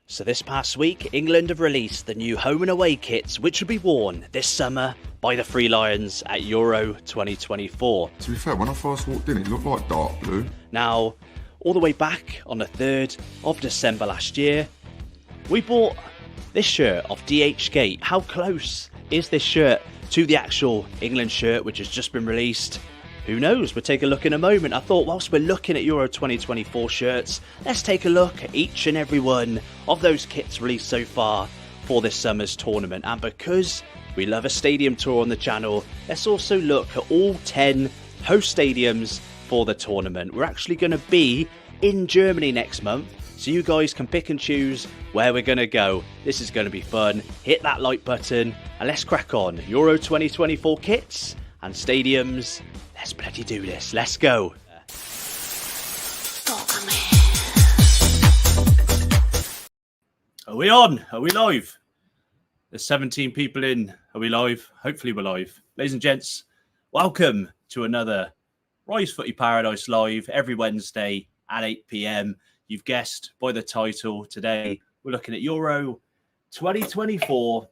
So this past week, England have released the new home and away kits, which will be worn this summer by the Three Lions at Euro 2024. To be fair, when I first walked in, it looked like dark blue. Now, all the way back on the 3rd of December last year, we bought this shirt off DHgate. How close is this shirt to the actual England shirt, which has just been released? Who knows? We'll take a look in a moment. I thought whilst we're looking at Euro 2024 shirts, let's take a look at each and every one of those kits released so far for this summer's tournament. And because we love a stadium tour on the channel, let's also look at all 10 host stadiums for the tournament. We're actually going to be in Germany next month, so you guys can pick and choose where we're going to go. This is going to be fun. Hit that like button and let's crack on. Euro 2024 kits and stadiums. Let's bloody do this. Let's go. Are we on? Are we live? There's 17 people in. Are we live? Hopefully we're live. Ladies and gents, welcome to another Rise Footy Paradise Live every Wednesday at 8 p.m. You've guessed by the title. Today we're looking at Euro 2024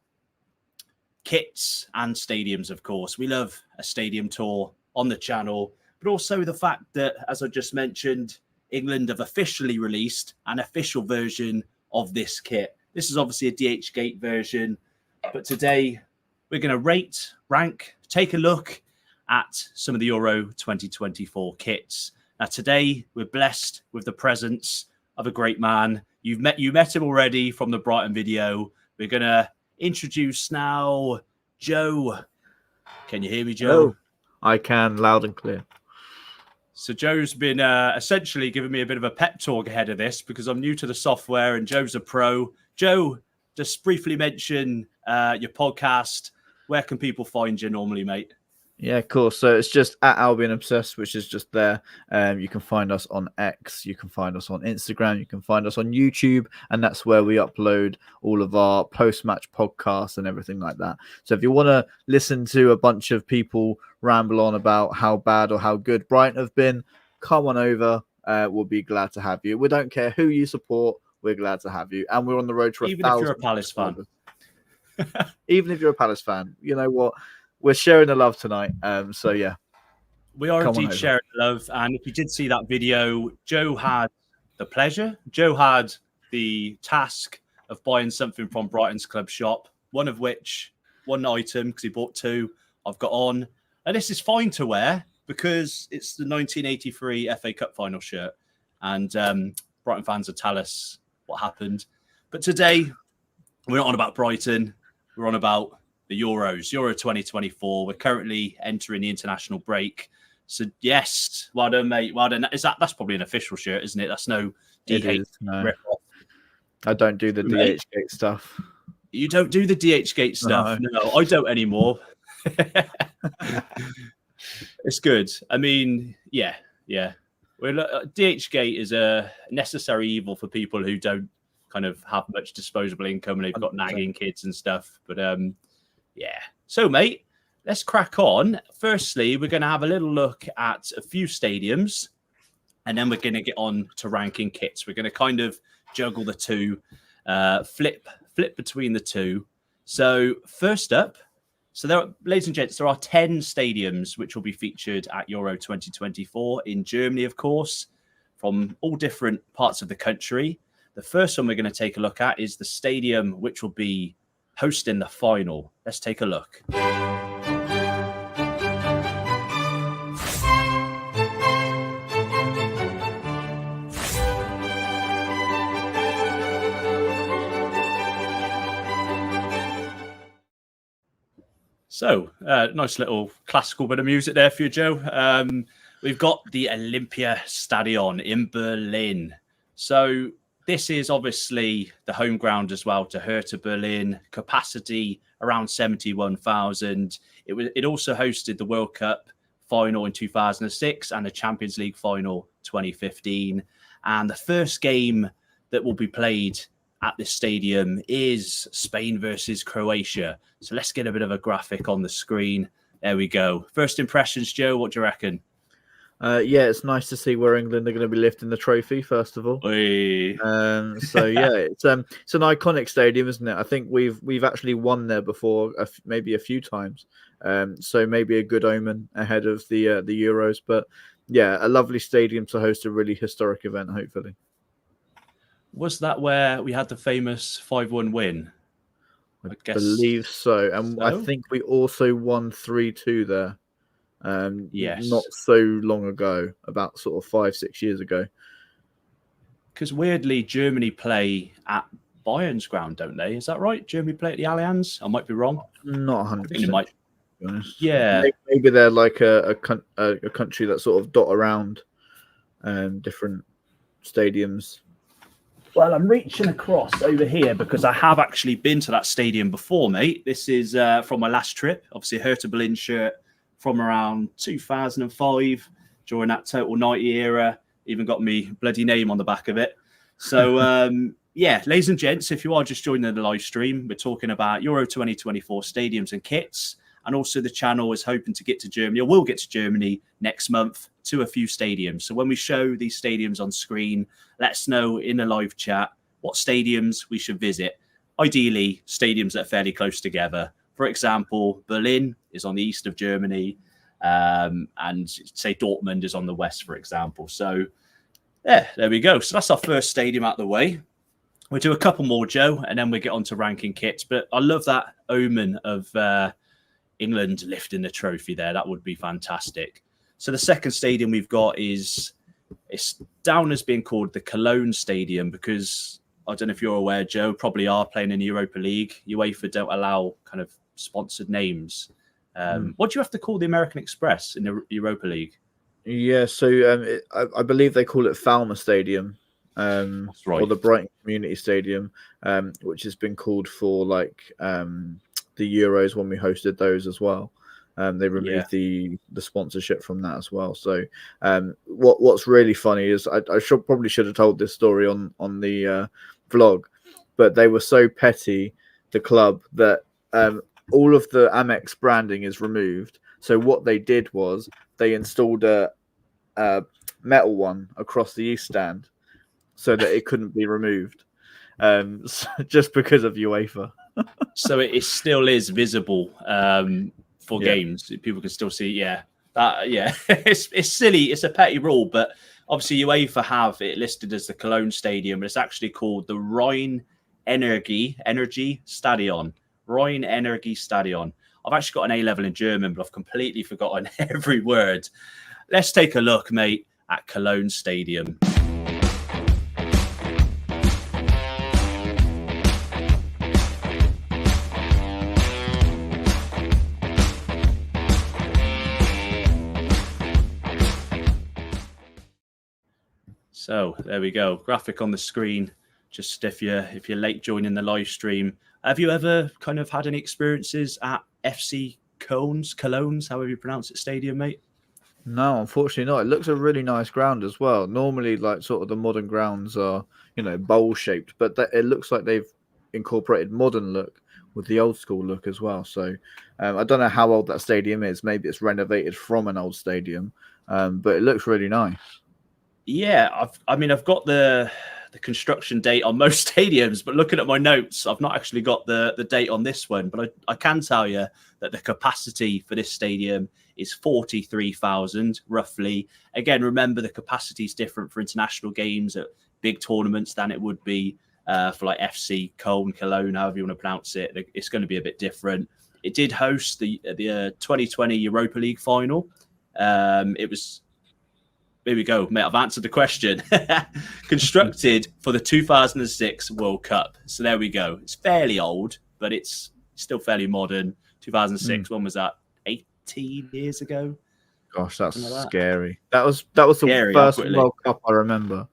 kits and stadiums, of course. We love a stadium tour on the channel, but also the fact that, as I just mentioned, England have officially released an official version of this kit. This is obviously a DHgate version, but today we're going to rate, rank, take a look at some of the Euro 2024 kits. Now, today we're blessed with the presence of a great man. You met him already from the Brighton video. We're going to introduce now Joe. Can you hear me, Joe? Hello. I can, loud and clear. So Joe's been essentially giving me a bit of a pep talk ahead of this because I'm new to the software and Joe's a pro. Joe, just briefly mention your podcast. Where can people find you normally, mate? Yeah, cool. So it's just at Albion Obsessed, which is just there. You can find us on X. You can find us on Instagram. You can find us on YouTube. And that's where we upload all of our post-match podcasts and everything like that. So if you want to listen to a bunch of people ramble on about how bad or how good Brighton have been, come on over. We'll be glad to have you. We don't care who you support. We're glad to have you. And we're on the road to Even if you're a Palace fan. Even if you're a Palace fan. You know what? We're sharing the love tonight. So, yeah. We are indeed sharing the love. And if you did see that video, Joe had the pleasure. Joe had the task of buying something from Brighton's club shop, one item, because he bought two, I've got on. And this is fine to wear because it's the 1983 FA Cup final shirt. And Brighton fans will tell us what happened. But today, we're not on about Brighton. We're on about the Euros, Euro 2024. We're currently entering the international break. So, yes, well done, mate. Well done. That's probably an official shirt, isn't it? That's no DH rip-off. I don't do the DHgate stuff. You don't do the DHgate stuff? No, I don't anymore. It's good. I mean, yeah. DHgate is a necessary evil for people who don't kind of have much disposable income and they've got nagging kids and stuff. But, yeah. So, mate, let's crack on. Firstly, we're going to have a little look at a few stadiums, and then we're going to get on to ranking kits. We're going to kind of juggle the two, flip between the two. So, first up, ladies and gents, there are 10 stadiums which will be featured at Euro 2024 in Germany, of course, from all different parts of the country. The first one we're going to take a look at is the stadium which will be hosting the final. Let's take a look. So, nice little classical bit of music there for you, Joe. We've got the Olympia Stadion in Berlin. So, this is obviously the home ground as well to Hertha Berlin. Capacity around 71,000. It also hosted the World Cup final in 2006 and the Champions League final 2015. And the first game that will be played at this stadium is Spain versus Croatia. So let's get a bit of a graphic on the screen. There we go. First impressions, Joe, what do you reckon? Yeah, it's nice to see where England are going to be lifting the trophy first of all. Oi. So yeah, it's an iconic stadium, isn't it? I think we've actually won there before, maybe a few times. So maybe a good omen ahead of the Euros. But yeah, a lovely stadium to host a really historic event. Hopefully, Was that where we had the famous 5-1 win? I guess believe so. And I so. think we also won 3-2 there. Yes. Not so long ago, about sort of 5-6 years ago. Because weirdly, Germany play at Bayern's ground, don't they? Is that right? Germany play at the Allianz? I might be wrong. Not 100%. To be honest. Yeah. Maybe they're like a country that sort of dot around different stadiums. Well, I'm reaching across over here because I have actually been to that stadium before, mate. This is from my last trip. Obviously, a Hertha Berlin shirt from around 2005 during that Total 90 era. Even got me bloody name on the back of it. So, yeah, ladies and gents, if you are just joining the live stream, we're talking about Euro 2024 stadiums and kits. And also the channel is hoping to get to Germany, or will get to Germany next month, to a few stadiums. So when we show these stadiums on screen, let us know in the live chat what stadiums we should visit. Ideally, stadiums that are fairly close together. For example, Berlin is on the east of Germany, and say Dortmund is on the west, for example. So yeah, there we go. So that's our first stadium out of the way. We'll do a couple more, Joe, and then we get on to ranking kits. But I love that omen of England lifting the trophy there. That would be fantastic. So the second stadium we've got it's down as being called the Cologne Stadium because I don't know if you're aware, Joe, probably are playing in the Europa League. UEFA don't allow kind of sponsored names. What do you have to call the American Express in the Europa League? Yeah, so I believe they call it Falmer Stadium, That's right. or the Brighton Community Stadium, which has been called for like the Euros when we hosted those as well. They removed the sponsorship from that as well. So what's really funny is I probably should have told this story on the vlog, but they were so petty, the club, that all of the Amex branding is removed. So what they did was they installed a metal one across the east stand so that it couldn't be removed, just because of UEFA. So it still is visible for games. People can still see. Yeah, it's silly. It's a petty rule, but obviously UEFA have it listed as the Cologne Stadium, but it's actually called the Rhein Energie Stadion. Rhein Energie Stadion. I've actually got an A level in German, but I've completely forgotten every word. Let's take a look, mate, at Cologne Stadium. So there we go. Graphic on the screen. Just if you're late joining the live stream, have you ever kind of had any experiences at FC Cologne's, however you pronounce it, stadium, mate? No, unfortunately not. It looks a really nice ground as well. Normally, like sort of the modern grounds are, bowl shaped, but it looks like they've incorporated modern look with the old school look as well. So I don't know how old that stadium is. Maybe it's renovated from an old stadium, but it looks really nice. Yeah, I've got the construction date on most stadiums, but looking at my notes, I've not actually got the date on this one. But I can tell you that the capacity for this stadium is 43,000 roughly. Again, remember the capacity is different for international games at big tournaments than it would be for like FC Cologne, however you want to pronounce it. It's going to be a bit different. It did host the 2020 Europa League final. It was. Here we go, mate. I've answered the question. Constructed for the 2006 World Cup. So there we go. It's fairly old, but it's still fairly modern. 2006. When was that? 18 years ago. Gosh, that's scary. That was the Scary, first World Cup I remember.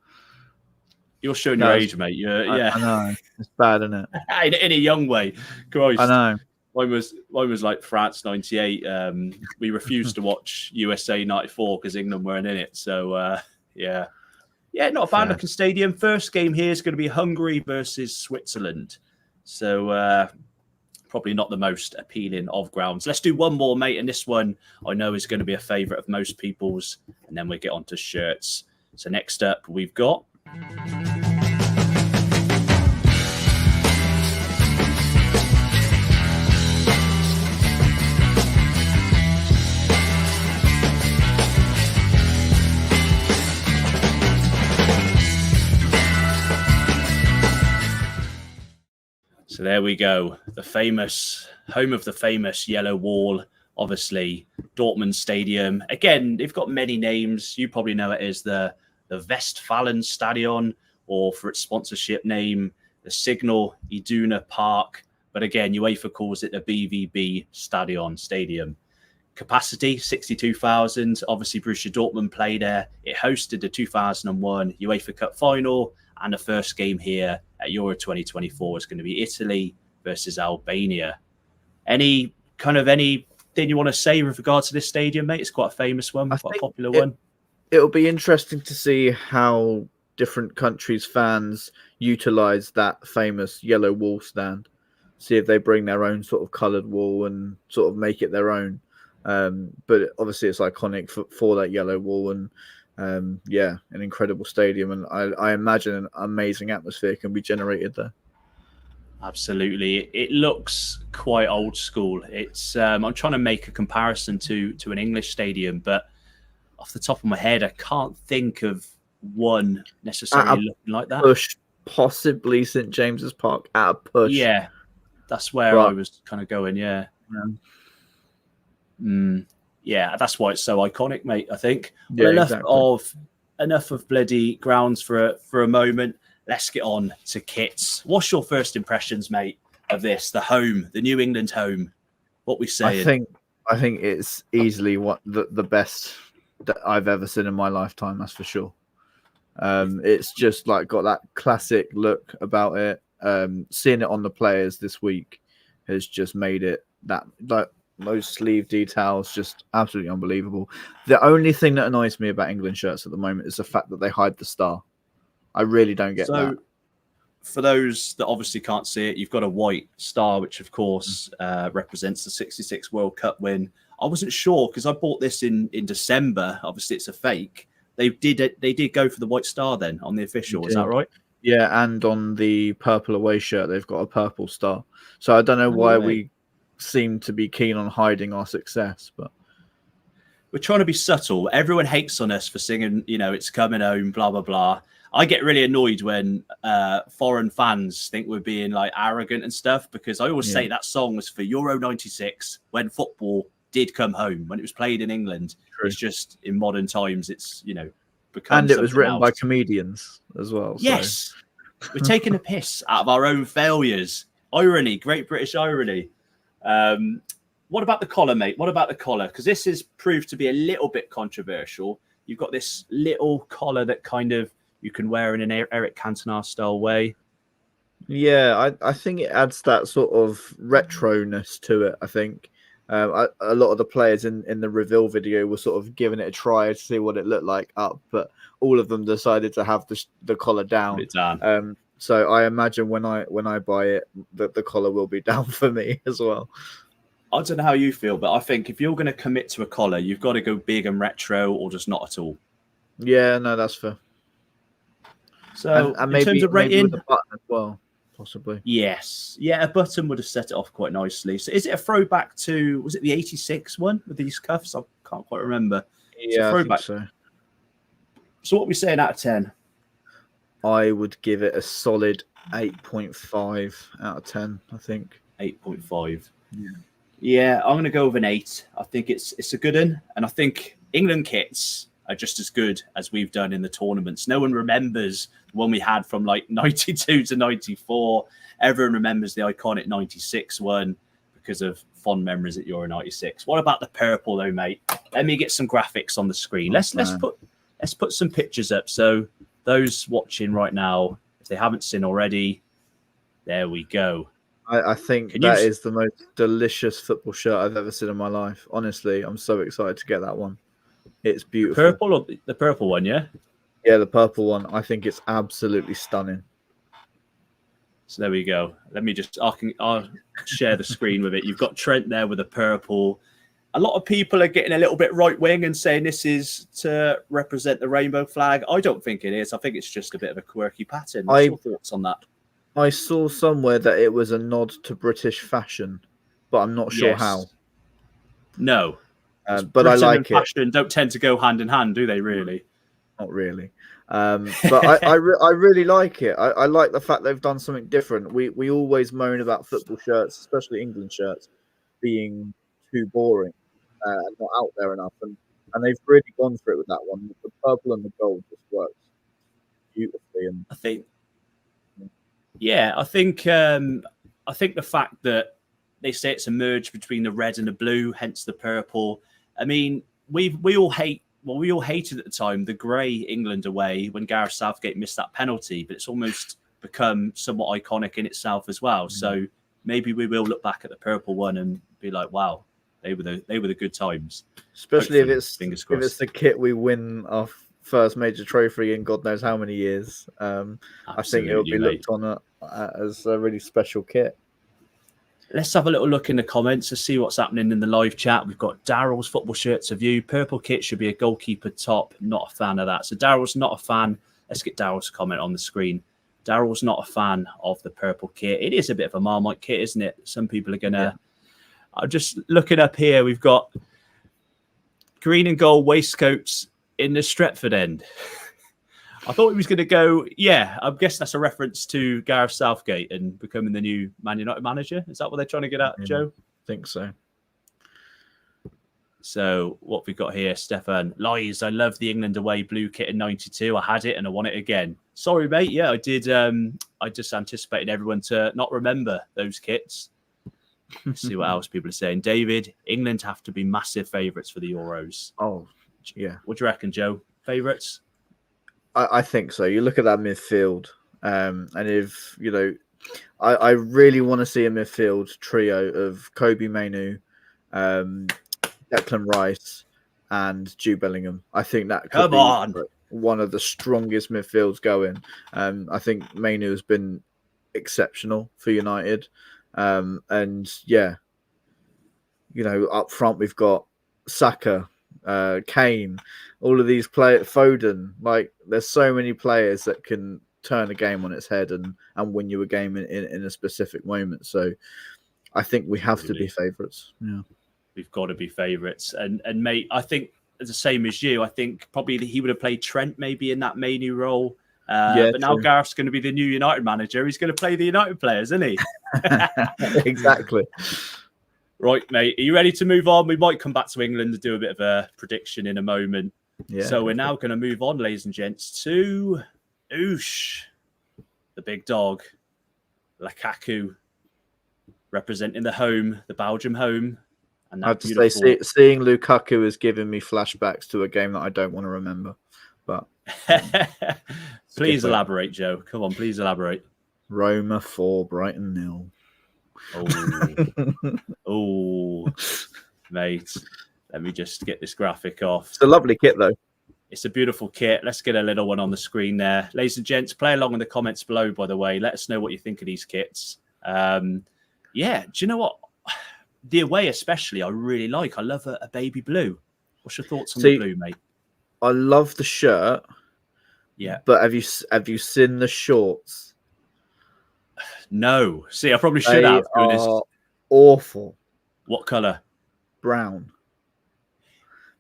You're showing your age, mate. Yeah, I know. It's bad, isn't it? in a young way. Christ. I know. Mine was like France 98. We refused to watch USA 94 because England weren't in it. So yeah, not a bad looking stadium. First game here is going to be Hungary versus Switzerland. So probably not the most appealing of grounds. Let's do one more, mate, and this one I know is going to be a favourite of most people's, and then we get on to shirts. So next up, we've got... So there we go. The famous, home of the famous yellow wall, obviously, Dortmund Stadium. Again, they've got many names. You probably know it as the Westfalenstadion, or for its sponsorship name, the Signal Iduna Park. But again, UEFA calls it the BVB Stadium. Capacity, 62,000. Obviously, Borussia Dortmund play there. It hosted the 2001 UEFA Cup final, and the first game here at Euro 2024 is going to be Italy versus Albania. Anything you want to say with regard to this stadium, mate? It's quite a famous one, quite a popular one. It'll be interesting to see how different countries' fans utilize that famous yellow wall stand. See if they bring their own sort of coloured wall and sort of make it their own. But obviously, it's iconic for that yellow wall, and an incredible stadium, and I imagine an amazing atmosphere can be generated there. Absolutely. It looks quite old school. It's I'm trying to make a comparison to an English stadium, but off the top of my head, I can't think of one necessarily looking like that. Push, possibly St James's Park at a push. Yeah, that's where I was kind of going. Yeah. Yeah, that's why it's so iconic, mate. I think. Well, enough of bloody grounds for a moment. Let's get on to kits. What's your first impressions, mate, of this? The home, the New England home. What we saying? I think it's easily the best that I've ever seen in my lifetime. That's for sure. It's just like got that classic look about it. Seeing it on the players this week has just made it that like. Those sleeve details, just absolutely unbelievable. The only thing that annoys me about England shirts at the moment is the fact that they hide the star. I really don't get that. For those that obviously can't see it, you've got a white star, which of course represents the '66 World Cup win. I wasn't sure because I bought this in December. Obviously, it's a fake. They did go for the white star then on the official. Is that right? Yeah, and on the purple away shirt, they've got a purple star. So I don't know why we seem to be keen on hiding our success, but we're trying to be subtle. Everyone hates on us for singing, it's coming home, blah blah blah. I get really annoyed when foreign fans think we're being like arrogant and stuff, because I always say that song was for Euro 96 when football did come home, when it was played in England. True. It's just in modern times it's become, and it was written by comedians as well. Yes, we're taking a piss out of our own failures. Irony, great British irony. What about the collar, mate? What about the collar? Because this has proved to be a little bit controversial. You've got this little collar that kind of you can wear in an Eric Cantona style way. Yeah, I think it adds that sort of retroness to it. I think a lot of the players in the reveal video were sort of giving it a try to see what it looked like up, but all of them decided to have the collar down. It's down. So I imagine when I buy it, that the collar will be down for me as well. I don't know how you feel, but I think if you're going to commit to a collar, you've got to go big and retro, or just not at all. Yeah, no, that's fair. So and maybe, in terms of rating, with a button as well, possibly. Yes, yeah, a button would have set it off quite nicely. So is it a throwback to? Was it the '86 one with these cuffs? I can't quite remember. Yeah, I think so. So what are we saying out of 10? I would give it a solid 8.5 out of 10, I think. 8.5. Yeah, I'm going to go with an 8. I think it's a good one. And I think England kits are just as good as we've done in the tournaments. No one remembers the one we had from like 92 to 94. Everyone remembers the iconic 96 one because of fond memories at Euro 96. What about the purple though, mate? Let me get some graphics on the screen. Let's put some pictures up. So those watching right now, if they haven't seen already, there we go. I think that is the most delicious football shirt I've ever seen in my life. Honestly, I'm so excited to get that one. It's beautiful. Purple or the purple one, yeah? Yeah, the purple one. I think it's absolutely stunning. So there we go. Let me just, I'll share the screen with it. You've got Trent there with a purple. A lot of people are getting a little bit right wing and saying this is to represent the rainbow flag. I don't think it is. I think it's just a bit of a quirky pattern. What's your thoughts on that? I saw somewhere that it was a nod to British fashion, but I'm not sure how. No. But Britain I like and fashion don't tend to go hand in hand, do they, really? Not really. But I really like it. I like the fact they've done something different. We always moan about football shirts, especially England shirts, being too boring and not out there enough. And they've really gone for it with that one. The purple and the gold just works beautifully. And I think the fact that they say it's a merge between the red and the blue, hence the purple. I mean, we all hated at the time the grey England away when Gareth Southgate missed that penalty, but it's almost become somewhat iconic in itself as well. So maybe we will look back at the purple one and be like, wow, they were the good times. Especially Hopefully, if it's the kit we win our first major trophy in God knows how many years. I think it will be looked on as a really special kit. Let's have a little look in the comments to see what's happening in the live chat. We've got Daryl's football shirts of you. Purple kit should be a goalkeeper top. Not a fan of that. So Daryl's not a fan. Let's get Daryl's comment on the screen. Daryl's not a fan of the purple kit. It is a bit of a Marmite kit, isn't it? Some people are going to... Yeah. I'm just looking up here. We've got green and gold waistcoats in the Stretford end. I thought he was going to go, I guess that's a reference to Gareth Southgate and becoming the new Man United manager. Is that what they're trying to get at, Joe? I think so. So what have we got here, Stefan? Lies, I love the England away blue kit in 92. I had it and I want it again. Sorry, mate. Yeah, I did. I just anticipated everyone to not remember those kits. Let's see what else people are saying. David, England have to be massive favourites for the Euros. Oh, yeah. What do you reckon, Joe? Favourites? I think so. You look at that midfield, and if I really want to see a midfield trio of Kobe Mainoo, Declan Rice, and Jude Bellingham. I think that could be one of the strongest midfields going. I think Mainoo has been exceptional for United, and up front we've got Saka, Kane, all of these players, Foden. Like, there's so many players that can turn a game on its head and win you a game in a specific moment. So I think we have to be favourites. Yeah, we've got to be favourites. And mate, I think the same as you. I think probably he would have played Trent maybe in that Mainoo role. But now Gareth's going to be the new United manager. He's going to play the United players, isn't he? Exactly. Right, mate. Are you ready to move on? We might come back to England to do a bit of a prediction in a moment. Yeah. So we're now going to move on, ladies and gents, to Oosh, the big dog, Lukaku, representing the Belgium home. And I have to say, seeing Lukaku has given me flashbacks to a game that I don't want to remember. But please elaborate, Joe. Come on, please elaborate. Roma 4, Brighton 0. Oh, mate. Let me just get this graphic off. It's a lovely kit, though. It's a beautiful kit. Let's get a little one on the screen there. Ladies and gents, play along in the comments below, by the way. Let us know what you think of these kits. Do you know what? The away especially, I really like. I love a baby blue. What's your thoughts on the blue, mate? I love the shirt. Yeah. But have you seen the shorts? No. See, I probably should have. They are awful. What colour? Brown.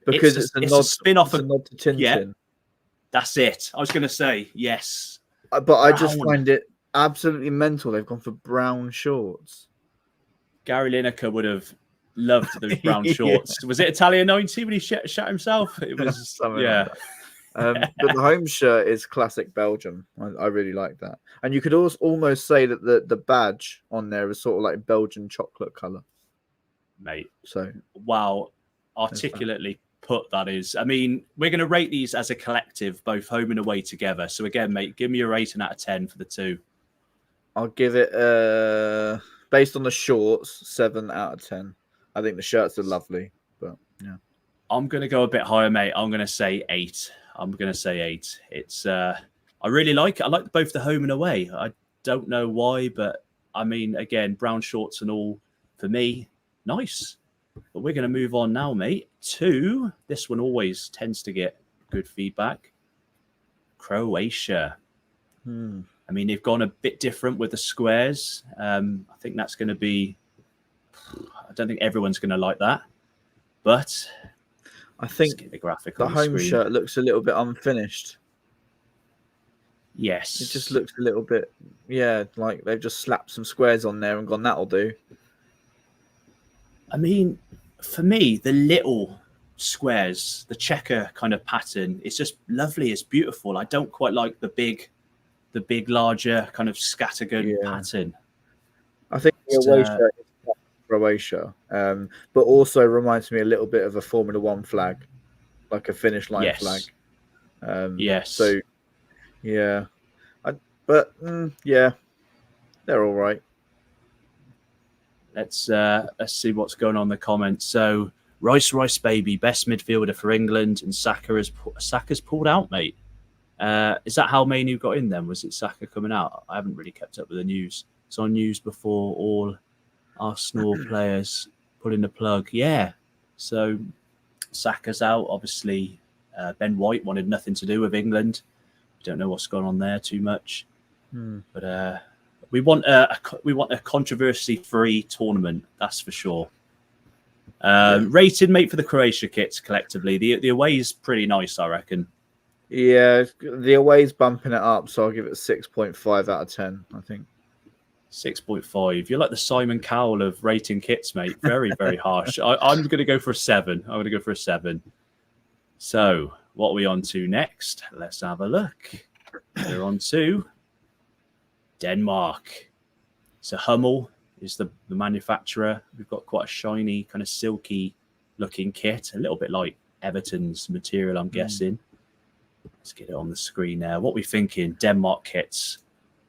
Because it's a spin-off of nod to Tintin. Yeah, that's it. I was going to say, yes. But brown. I just find it absolutely mental. They've gone for brown shorts. Gary Lineker would have loved those brown shorts. Was it Italia 90 when he shot himself? It was, yeah. Like but the home shirt is classic Belgium. I really like that. And you could almost say that the badge on there is sort of like Belgian chocolate colour. Mate. So, wow. Articulately put, that is. I mean, we're going to rate these as a collective, both home and away together. So again, mate, give me a rating out of 10 for the two. I'll give it, based on the shorts, 7 out of 10. I think the shirts are lovely, but yeah. I'm going to go a bit higher, mate. I'm going to say 8. It's, I really like it. I like both the home and away. I don't know why, but I mean, again, brown shorts and all, for me, nice. But we're going to move on now, mate, to this one always tends to get good feedback. Croatia. I mean, they've gone a bit different with the squares. I think that's going to be... I don't think everyone's going to like that. But I think the graphic the on the home screen. shirt looks a little bit unfinished. Yes. It just looks a little bit, like they've just slapped some squares on there and gone, that'll do. I mean, for me, the little squares, the checker kind of pattern, it's just lovely. It's beautiful. I don't quite like the big, larger kind of scattergun pattern. I think the away shirt is Croatia, but also reminds me a little bit of a Formula One flag, like a finish line flag. Yes. So, yeah. They're all right. Let's see what's going on in the comments. So, Rice baby, best midfielder for England, and Saka's pulled out, mate. Is that how Mainu got in then? Was it Saka coming out? I haven't really kept up with the news. It's on news before all Arsenal players pulling the plug. Yeah. So Saka's out. Obviously, Ben White wanted nothing to do with England. Don't know what's going on there too much. But we want a controversy-free tournament. That's for sure. Rated, mate, for the Croatia kits collectively. The away is pretty nice, I reckon. Yeah, the away's bumping it up, so I'll give it a 6.5 out of 10, I think. 6.5. You're like the Simon Cowell of rating kits, mate. Very, very harsh. I'm going to go for a 7. I'm going to go for a 7. So, what are we on to next? Let's have a look. We're on to Denmark. So, Hummel is the manufacturer. We've got quite a shiny, kind of silky looking kit, a little bit like Everton's material, I'm guessing. Let's get it on the screen now. What are we thinking? Denmark kits.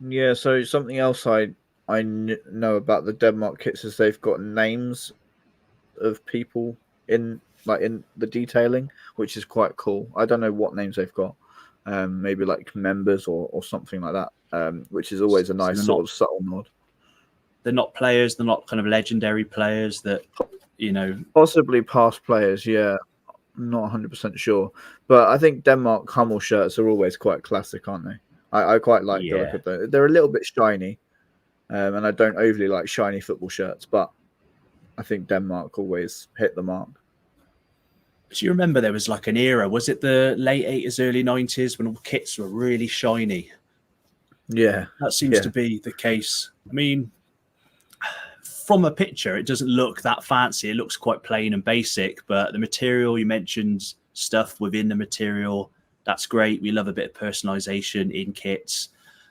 Yeah, so something else I know about the Denmark kits is they've got names of people in the detailing, which is quite cool. I don't know what names they've got. Maybe like members or something like that, which is always a nice sort of subtle nod. They're not players. They're not kind of legendary players that, Possibly past players, yeah. I'm not 100% sure. But I think Denmark Hummel shirts are always quite classic, aren't they? I quite like the look of them. They're a little bit shiny, and I don't overly like shiny football shirts, but I think Denmark always hit the mark. Do you remember there was like an era? Was it the late 80s, early 90s when all kits were really shiny? Yeah. That seems to be the case. I mean, from a picture, it doesn't look that fancy. It looks quite plain and basic, but the material, you mentioned stuff within the material, that's great. We love a bit of personalization in kits.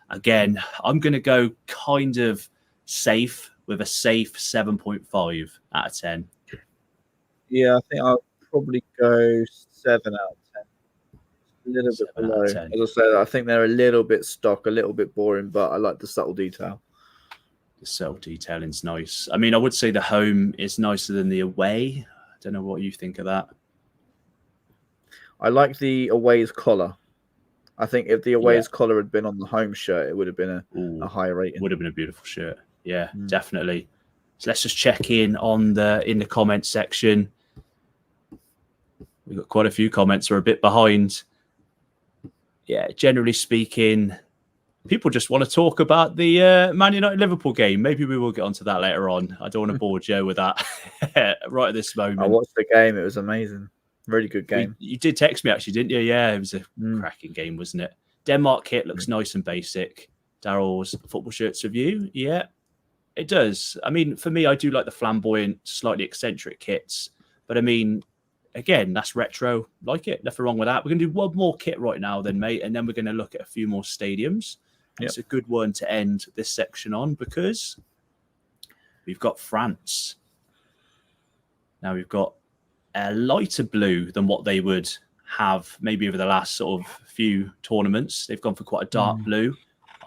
Again, I'm going to go kind of safe with a safe 7.5 out of 10. Yeah, I think I'll probably go 7 out of 10. A little bit below. As I said, I think they're a little bit stock, a little bit boring, but I like the subtle detail. The subtle detailing's nice. I mean, I would say the home is nicer than the away. I don't know what you think of that. I like the away's collar. I think if the away's collar had been on the home shirt, it would have been a higher rating. Would have been a beautiful shirt. Yeah, definitely. So let's just check in on in the comments section. We've got quite a few comments. We're a bit behind. Yeah, generally speaking, people just want to talk about the Man United-Liverpool game. Maybe we will get onto that later on. I don't want to bore Joe with that right at this moment. I watched the game. It was amazing. Really good game. You did text me, actually, didn't you? Yeah, it was a cracking game, wasn't it? Denmark kit looks nice and basic. Daryl's football shirts review. Yeah, it does. I mean, for me, I do like the flamboyant, slightly eccentric kits. But I mean, again, that's retro. Like it. Nothing wrong with that. We're going to do one more kit right now then, mate. And then we're going to look at a few more stadiums. Yep. It's a good one to end this section on because we've got France. Now we've got a lighter blue than what they would have maybe over the last sort of few tournaments. They've gone for quite a dark blue.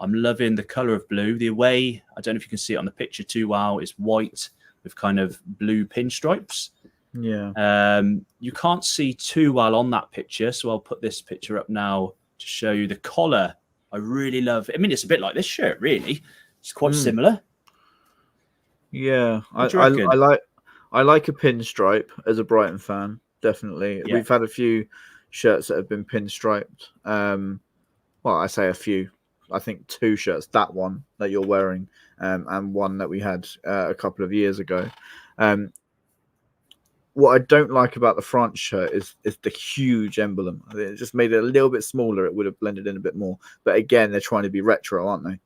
I'm loving the colour of blue. The away, I don't know if you can see it on the picture too well, is white with kind of blue pinstripes. Yeah. You can't see too well on that picture, so I'll put this picture up now to show you the collar I really love. I mean, it's a bit like this shirt, really. It's quite Mm. similar. Yeah, What do you reckon? I like a pinstripe as a Brighton fan. Definitely, Yeah. we've had a few shirts that have been pinstriped. Well, I say a few. I think 2 shirts. That one that you're wearing, and one that we had a couple of years ago. What I don't like about the France shirt is the huge emblem. It just made it a little bit smaller. It would have blended in a bit more. But again, they're trying to be retro, aren't they?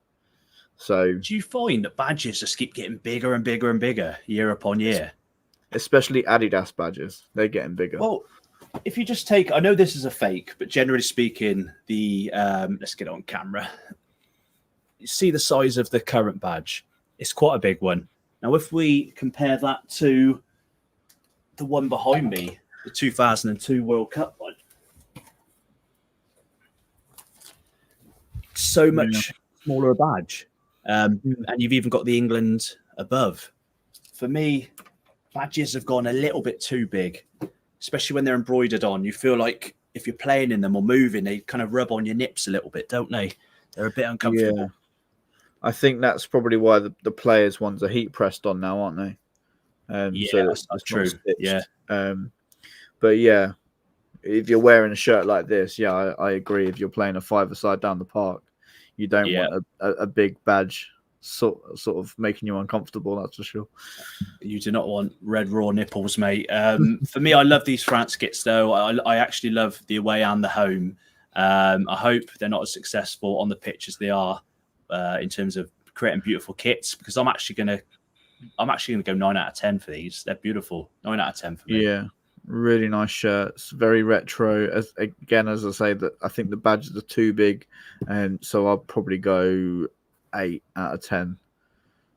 So, do you find that badges just keep getting bigger and bigger and bigger year upon year? Especially Adidas badges, they're getting bigger. Well, if you just take, I know this is a fake, but generally speaking, the let's get it on camera. You see the size of the current badge. It's quite a big one. Now, if we compare that to the one behind me, the 2002 World Cup one, so much smaller a badge. And you've even got the England above. For me, badges have gone a little bit too big, especially when they're embroidered on. You feel like if you're playing in them or moving, they kind of rub on your nips a little bit, don't they? They're a bit uncomfortable. Yeah. I think that's probably why the players' ones are heat pressed on now, aren't they? Yeah, so that's true. Yeah. But yeah, if you're wearing a shirt like this, yeah, I agree. If you're playing a 5-a-side down the park, you don't want a big badge sort of making you uncomfortable. That's for sure. You do not want red raw nipples, mate. For me, I love these France kits though. I actually love the away and the home. I hope they're not as successful on the pitch as they are in terms of creating beautiful kits, because I'm actually gonna go 9 out of 10 for these. They're beautiful. 9 out of 10 for me. Yeah, really nice shirts, very retro. As I say, that I think the badges are too big, and so I'll probably go 8 out of 10.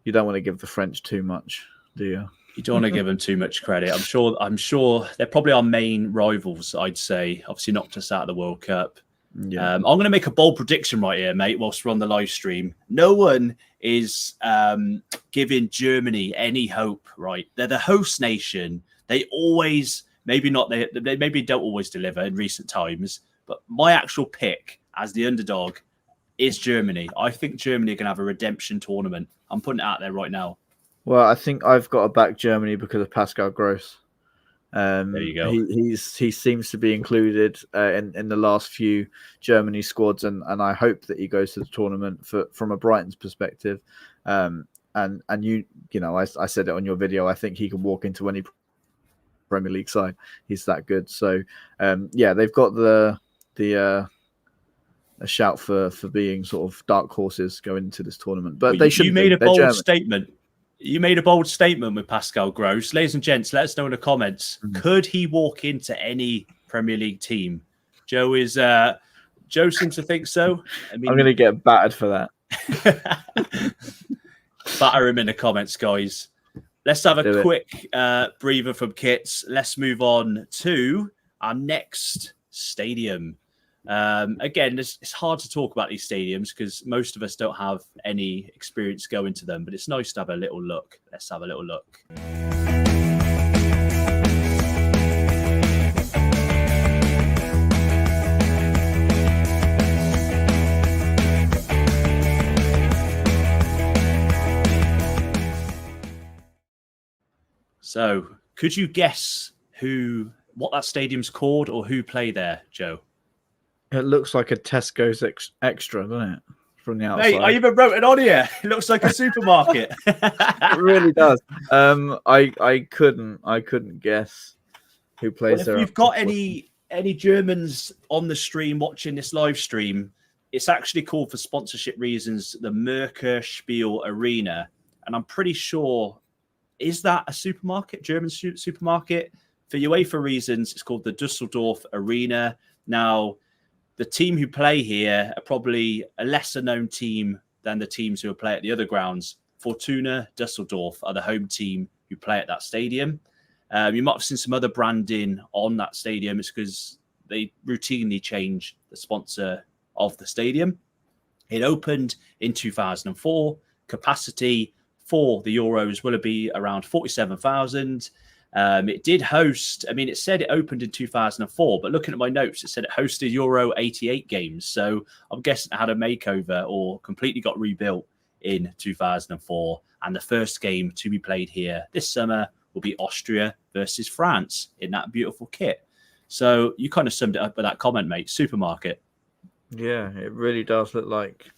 You don't want to give the French too much, do you? You don't want to give them too much credit. I'm sure they're probably our main rivals. I'd say, obviously knocked us out of the World Cup. Yeah. I'm going to make a bold prediction right here, mate, whilst we're on the live stream. No one is giving Germany any hope, right? They're the host nation. They always, maybe not, they maybe don't always deliver in recent times, but my actual pick as the underdog is Germany. I think Germany are going to have a redemption tournament. I'm putting it out there right now. Well, I think I've got to back Germany because of Pascal Gross. There you go. He seems to be included in the last few Germany squads, and I hope that he goes to the tournament from a Brighton's perspective. And you know, I said it on your video. I think he can walk into any Premier League side. He's that good. So yeah, they've got a shout for being sort of dark horses going into this tournament. But they should. You made a bold statement. You made a bold statement with Pascal Gross. Ladies and gents, let us know in the comments. Could he walk into any Premier League team? Joe seems to think so. I mean, I'm going to get battered for that. Batter him in the comments, guys. Let's have a quick breather from kits. Let's move on to our next stadium. Again, it's hard to talk about these stadiums because most of us don't have any experience going to them, but it's nice to have a little look. Let's have a little look. So, could you guess what that stadium's called or who play there, Joe? It looks like a Tesco's extra, doesn't it? From the outside. Mate, I even wrote it on here. It looks like a supermarket. It really does. I couldn't guess who plays there. If you've got any Germans on the stream watching this live stream, it's actually called, for sponsorship reasons, the Merkur Spiel Arena, and I'm pretty sure, is that a supermarket, German supermarket? For UEFA reasons, it's called the Dusseldorf Arena. Now, the team who play here are probably a lesser known team than the teams who play at the other grounds. Fortuna Dusseldorf are the home team who play at that stadium. You might have seen some other branding on that stadium. It's because they routinely change the sponsor of the stadium. It opened in 2004. Capacity for the Euros will be around 47,000. It did host, I mean, it said it opened in 2004, but looking at my notes, it said it hosted Euro 88 games. So I'm guessing it had a makeover or completely got rebuilt in 2004. And the first game to be played here this summer will be Austria versus France in that beautiful kit. So you kind of summed it up with that comment, mate. Supermarket. Yeah, it really does look like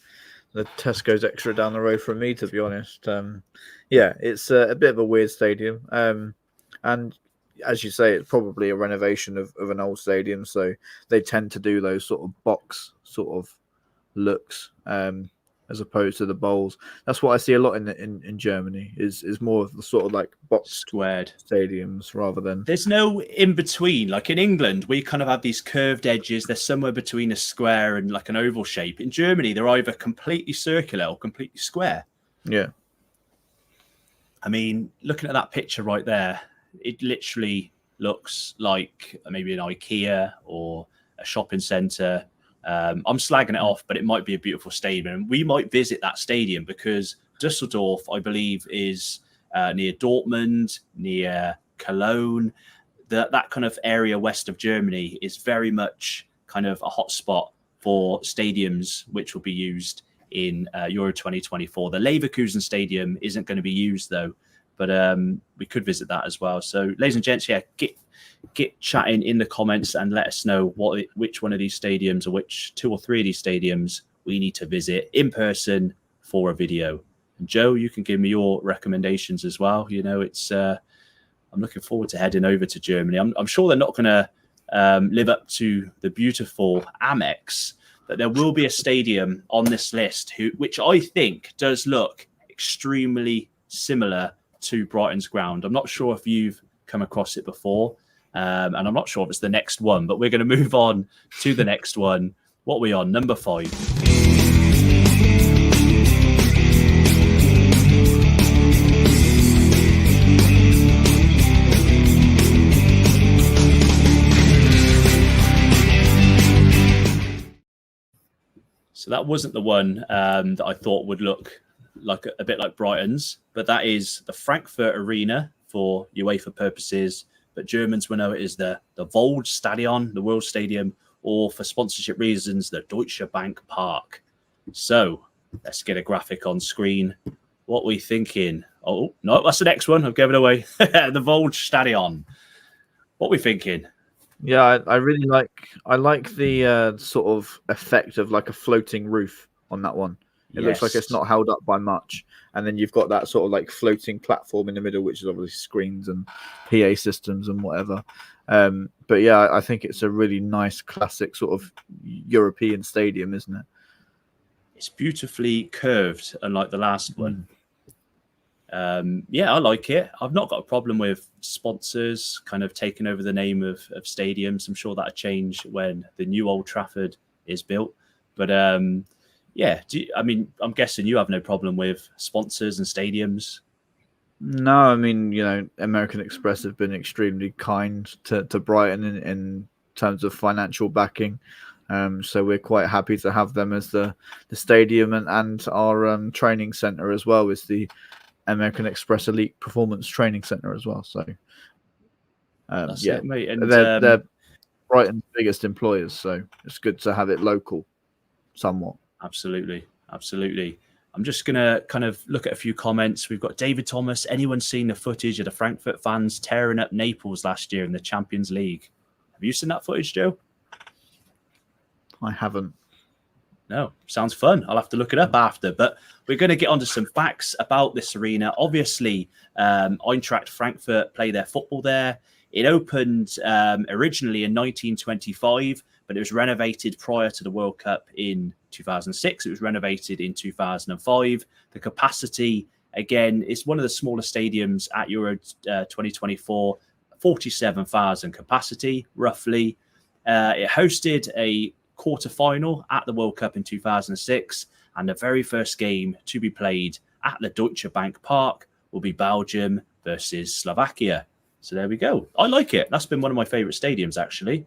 the Tesco's extra down the road from me, to be honest. Yeah, it's a bit of a weird stadium. And as you say, it's probably a renovation of an old stadium. So they tend to do those sort of box sort of looks as opposed to the bowls. That's what I see a lot in Germany is more of the sort of like box Squared stadiums rather than... There's no in between. Like in England, we kind of have these curved edges. They're somewhere between a square and like an oval shape. In Germany, they're either completely circular or completely square. Yeah. I mean, looking at that picture right there, it literally looks like maybe an IKEA or a shopping centre. I'm slagging it off, but it might be a beautiful stadium. And we might visit that stadium because Dusseldorf, I believe, is near Dortmund, near Cologne. That kind of area west of Germany is very much kind of a hotspot for stadiums which will be used in Euro 2024. The Leverkusen Stadium isn't going to be used, though. But we could visit that as well. So, ladies and gents, yeah, get chatting in the comments and let us know which one of these stadiums or which 2 or 3 of these stadiums we need to visit in person for a video. And Joe, you can give me your recommendations as well. You know, it's I'm looking forward to heading over to Germany. I'm sure they're not going to live up to the beautiful Amex, but there will be a stadium on this list which I think does look extremely similar to Brighton's ground. I'm not sure if you've come across it before, and I'm not sure if it's the next one, but we're going to move on to the next one. What are we on? Number 5. So that wasn't the one that I thought would look like a bit like Brighton's, but that is the Frankfurt Arena for UEFA purposes. But Germans will know it is the Waldstadion, the World Stadium, or for sponsorship reasons, the Deutsche Bank Park. So let's get a graphic on screen. What are we thinking? Oh, no, that's the next one. I've given it away. The Waldstadion. What are we thinking? Yeah, I really like the sort of effect of like a floating roof on that one. It looks like it's not held up by much. And then you've got that sort of like floating platform in the middle, which is obviously screens and PA systems and whatever. But yeah, I think it's a really nice classic sort of European stadium, isn't it? It's beautifully curved, unlike the last one. Yeah, I like it. I've not got a problem with sponsors kind of taking over the name of stadiums. I'm sure that'll change when the new Old Trafford is built. But yeah, I mean, I'm guessing you have no problem with sponsors and stadiums. No, I mean, you know, American Express have been extremely kind to Brighton in terms of financial backing. So we're quite happy to have them as the stadium and our training centre as well is the American Express Elite Performance Training Centre as well. So yeah, it, mate. And they're Brighton's biggest employers, so it's good to have it local somewhat. Absolutely. I'm just going to kind of look at a few comments. We've got David Thomas. Anyone seen the footage of the Frankfurt fans tearing up Naples last year in the Champions League? Have you seen that footage, Joe? I haven't. No, sounds fun. I'll have to look it up after. But we're going to get onto some facts about this arena. Obviously, Eintracht Frankfurt play their football there. It opened originally in 1925, but it was renovated prior to the World Cup in 2006. It was renovated in 2005. The capacity, again, it's one of the smaller stadiums at Euro 2024, 47,000 capacity, roughly. It hosted a quarter-final at the World Cup in 2006, and the very first game to be played at the Deutsche Bank Park will be Belgium versus Slovakia. So there we go. I like it. That's been one of my favourite stadiums, actually.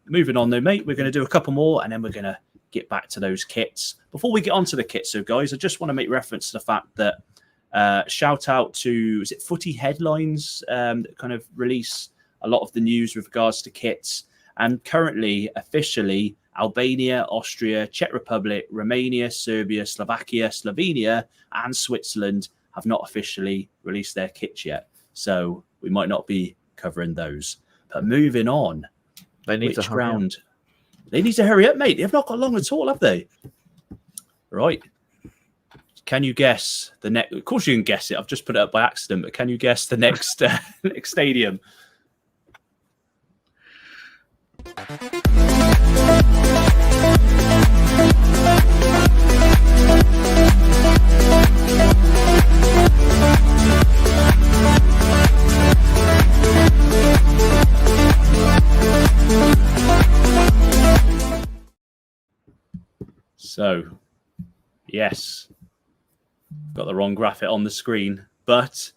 Moving on, though, mate, we're going to do a couple more, and then we're going to get back to those kits. Before we get onto the kits, so guys, I just want to make reference to the fact that Shout out to, is it Footy Headlines that kind of release a lot of the news with regards to kits. And currently, officially, Albania, Austria, Czech Republic, Romania, Serbia, Slovakia, Slovenia, and Switzerland have not officially released their kits yet. So we might not be covering those. But moving on, They need to hurry up. They need to hurry up, mate. They've not got long at all, have they? Right. Can you guess the next? Of course, you can guess it. I've just put it up by accident, but can you guess the next next stadium? So, yes, got the wrong graphic on the screen, but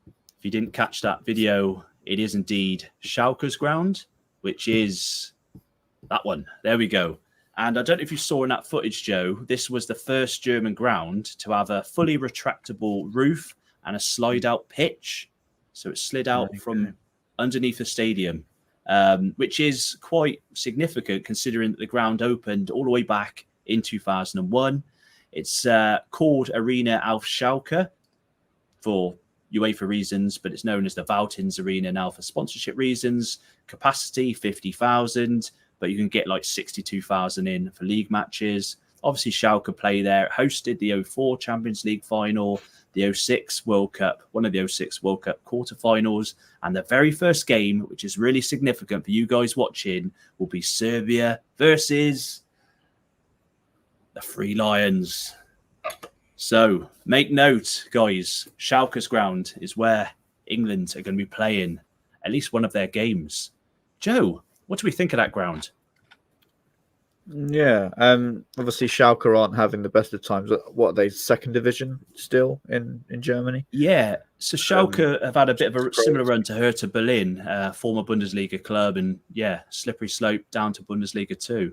if you didn't catch that video, it is indeed Schalke's ground, which is that one. There we go. And I don't know if you saw in that footage, Joe, this was the first German ground to have a fully retractable roof and a slide-out pitch. So it slid out from underneath the stadium, which is quite significant considering that the ground opened all the way back in 2001. It's called Arena auf Schalke for UEFA reasons, but it's known as the Valtins Arena now for sponsorship reasons. Capacity 50,000, but you can get like 62,000 in for league matches. Obviously, Schalke play there. It hosted the 04 Champions League final, the 06 World Cup, one of the 06 World Cup quarterfinals, and the very first game, which is really significant for you guys watching, will be Serbia versus the Three Lions. So make note, guys. Schalke's ground is where England are going to be playing at least one of their games. Joe, what do we think of that ground? Yeah, obviously Schalke aren't having the best of times. What are they, second division still in Germany? Yeah, so Schalke have had a bit of a similar run to Hertha Berlin, former Bundesliga club, and yeah, slippery slope down to Bundesliga 2.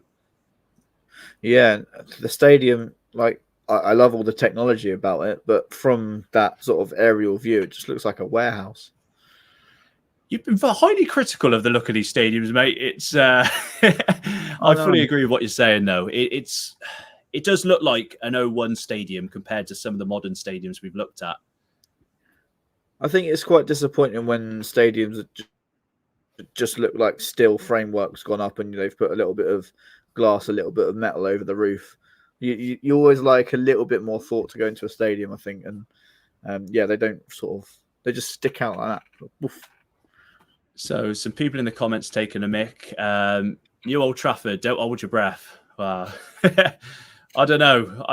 Yeah, the stadium, like, I love all the technology about it, but from that sort of aerial view, it just looks like a warehouse. You've been highly critical of the look of these stadiums, mate. It's I fully agree with what you're saying, though. It does look like an 01 stadium compared to some of the modern stadiums we've looked at. I think it's quite disappointing when stadiums just look like steel frameworks gone up and they've put a little bit of glass, a little bit of metal over the roof. You always like a little bit more thought to go into a stadium, I think. And yeah, they don't they just stick out like that. Oof. So some people in the comments taking a mick. New Old Trafford, don't hold your breath. Wow. I don't know.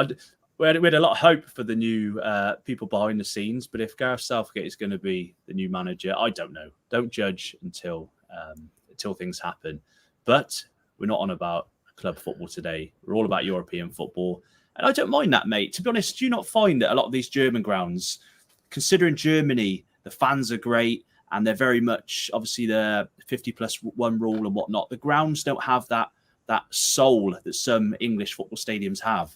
We had a lot of hope for the new people behind the scenes, but if Gareth Southgate is going to be the new manager, I don't know. Don't judge until things happen. But we're not on about club football today. We're all about European football. And I don't mind that, mate. To be honest, do you not find that a lot of these German grounds, considering Germany, the fans are great and they're very much, obviously, the 50+1 rule and whatnot, the grounds don't have that soul that some English football stadiums have.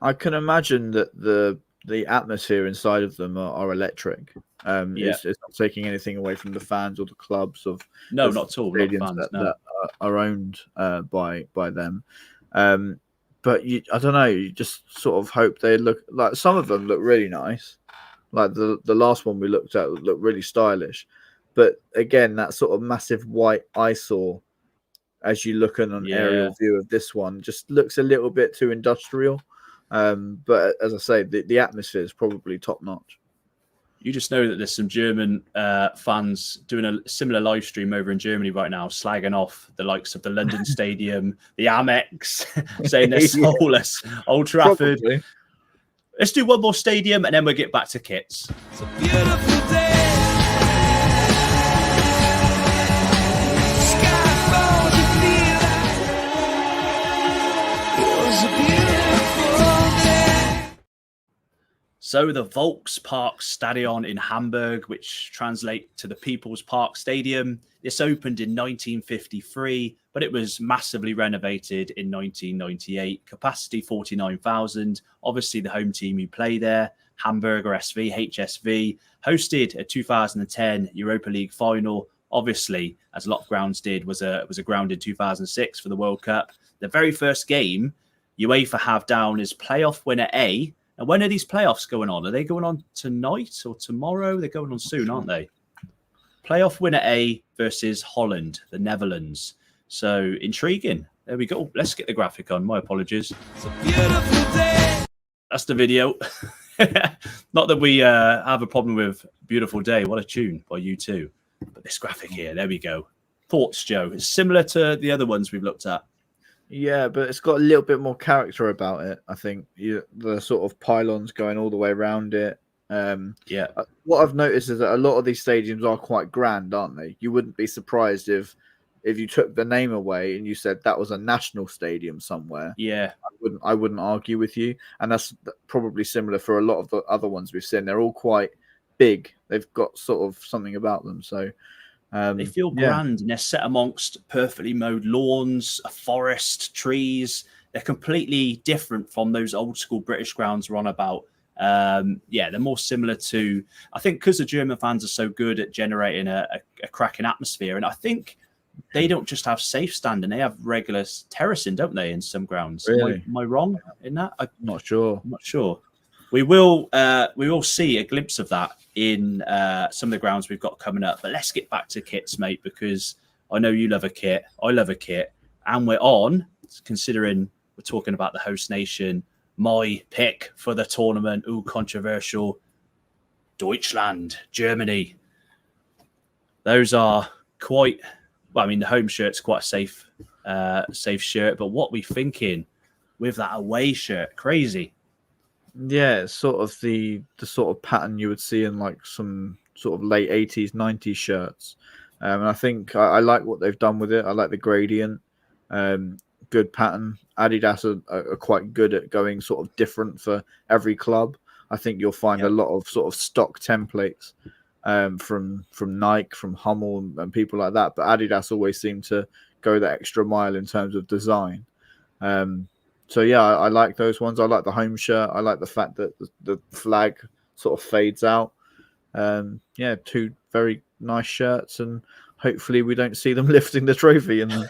I can imagine that the atmosphere inside of them are electric. It's not taking anything away from the fans or the clubs of not at all. Stadiums that are owned by them. But I don't know. You just sort of hope they look like, some of them look really nice. Like the last one we looked at looked really stylish. But again, that sort of massive white eyesore, as you look at an aerial view of this one, just looks a little bit too industrial. But as I say, the atmosphere is probably top notch. You just know that there's some German fans doing a similar live stream over in Germany right now, slagging off the likes of the London Stadium, the Amex, saying they're soulless. Old Trafford. Probably. Let's do one more stadium and then we'll get back to kits. It's a beautiful day. So the Volksparkstadion in Hamburg, which translates to the People's Park Stadium, this opened in 1953, but it was massively renovated in 1998. Capacity 49,000. Obviously, the home team who play there Hamburg or SV, HSV, hosted a 2010 Europa League final. Obviously, as a lot of grounds did, was a ground in 2006 for the World Cup. The very first game, UEFA have down as playoff winner A. And when are these playoffs going on? Are they going on tonight or tomorrow? They're going on soon, aren't they? Playoff winner A versus Holland, the Netherlands. So intriguing. There we go. Let's get the graphic on. My apologies. It's a beautiful day. That's the video. Not that we have a problem with Beautiful Day. What a tune by U2. But this graphic here, there we go. Thoughts, Joe? It's similar to the other ones we've looked at. Yeah, but it's got a little bit more character about it, I think. The sort of pylons going all the way around it. Yeah. What I've noticed is that a lot of these stadiums are quite grand, aren't they? You wouldn't be surprised if you took the name away and you said that was a national stadium somewhere. Yeah. I wouldn't argue with you. And that's probably similar for a lot of the other ones we've seen. They're all quite big. They've got sort of something about them. So they feel grand and they're set amongst perfectly mowed lawns, a forest, trees. They're completely different from those old school British grounds we're on about. They're more similar to, I think, because the German fans are so good at generating a cracking atmosphere. And I think they don't just have safe standing, they have regular terracing, don't they, in some grounds? Really? Am I wrong in that? I'm not sure. We will see a glimpse of that in some of the grounds we've got coming up. But let's get back to kits, mate, because I know you love a kit. I love a kit. And we're on, considering we're talking about the host nation, my pick for the tournament, controversial, Deutschland, Germany. Those are quite, well, I mean, the home shirt's quite a safe shirt, but what we thinking with that away shirt? Crazy. Yeah, it's sort of the sort of pattern you would see in like some sort of late 80s, 90s shirts. And I think I like what they've done with it. I like the gradient. Good pattern. Adidas are quite good at going sort of different for every club. I think you'll find a lot of sort of stock templates from Nike, from Hummel and people like that. But Adidas always seem to go the extra mile in terms of design. So, yeah, I like those ones. I like the home shirt. I like the fact that the flag sort of fades out. Two very nice shirts, and hopefully we don't see them lifting the trophy. And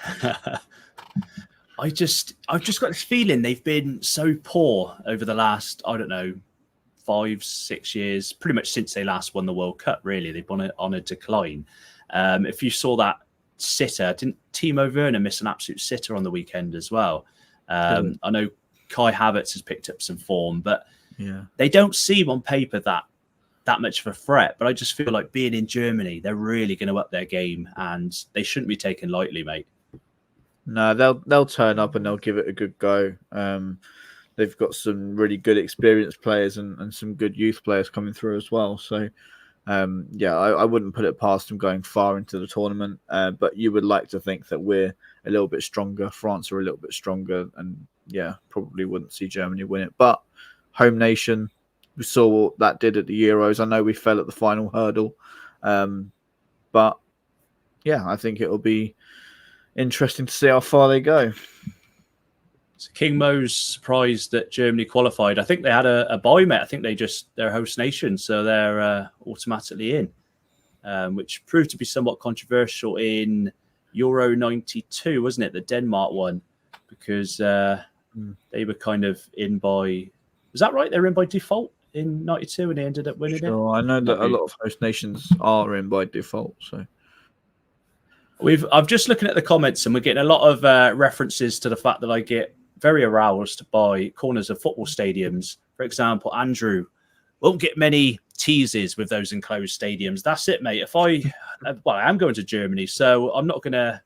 I've just got this feeling they've been so poor over the last, 5-6 years, pretty much since they last won the World Cup, really. They've been on a decline. If you saw that sitter, didn't Timo Werner miss an absolute sitter on the weekend as well? I know Kai Havertz has picked up some form, but they don't seem on paper that much of a threat. But I just feel like being in Germany, they're really going to up their game, and they shouldn't be taken lightly, mate. No, they'll turn up and they'll give it a good go. They've got some really good experienced players and some good youth players coming through as well. So, I wouldn't put it past them going far into the tournament. But you would like to think that we're a little bit stronger. France are a little bit stronger, and probably wouldn't see Germany win it. But home nation, we saw what that did at the Euros. I know we fell at the final hurdle, but I think it'll be interesting to see how far they go. So King Mo's surprised that Germany qualified. I think they had a bye, mate. I think they're host nation, so they're automatically in, which proved to be somewhat controversial in Euro 92, wasn't it? The Denmark one, because they were kind of in by... Was that right? They were in by default in 92 and they ended up winning it? I know that a lot of host nations are in by default, so... I'm just looking at the comments and we're getting a lot of references to the fact that I get very aroused by corners of football stadiums. For example, Andrew won't get many teases with those enclosed stadiums. That's it, mate. I am going to Germany, so I'm not gonna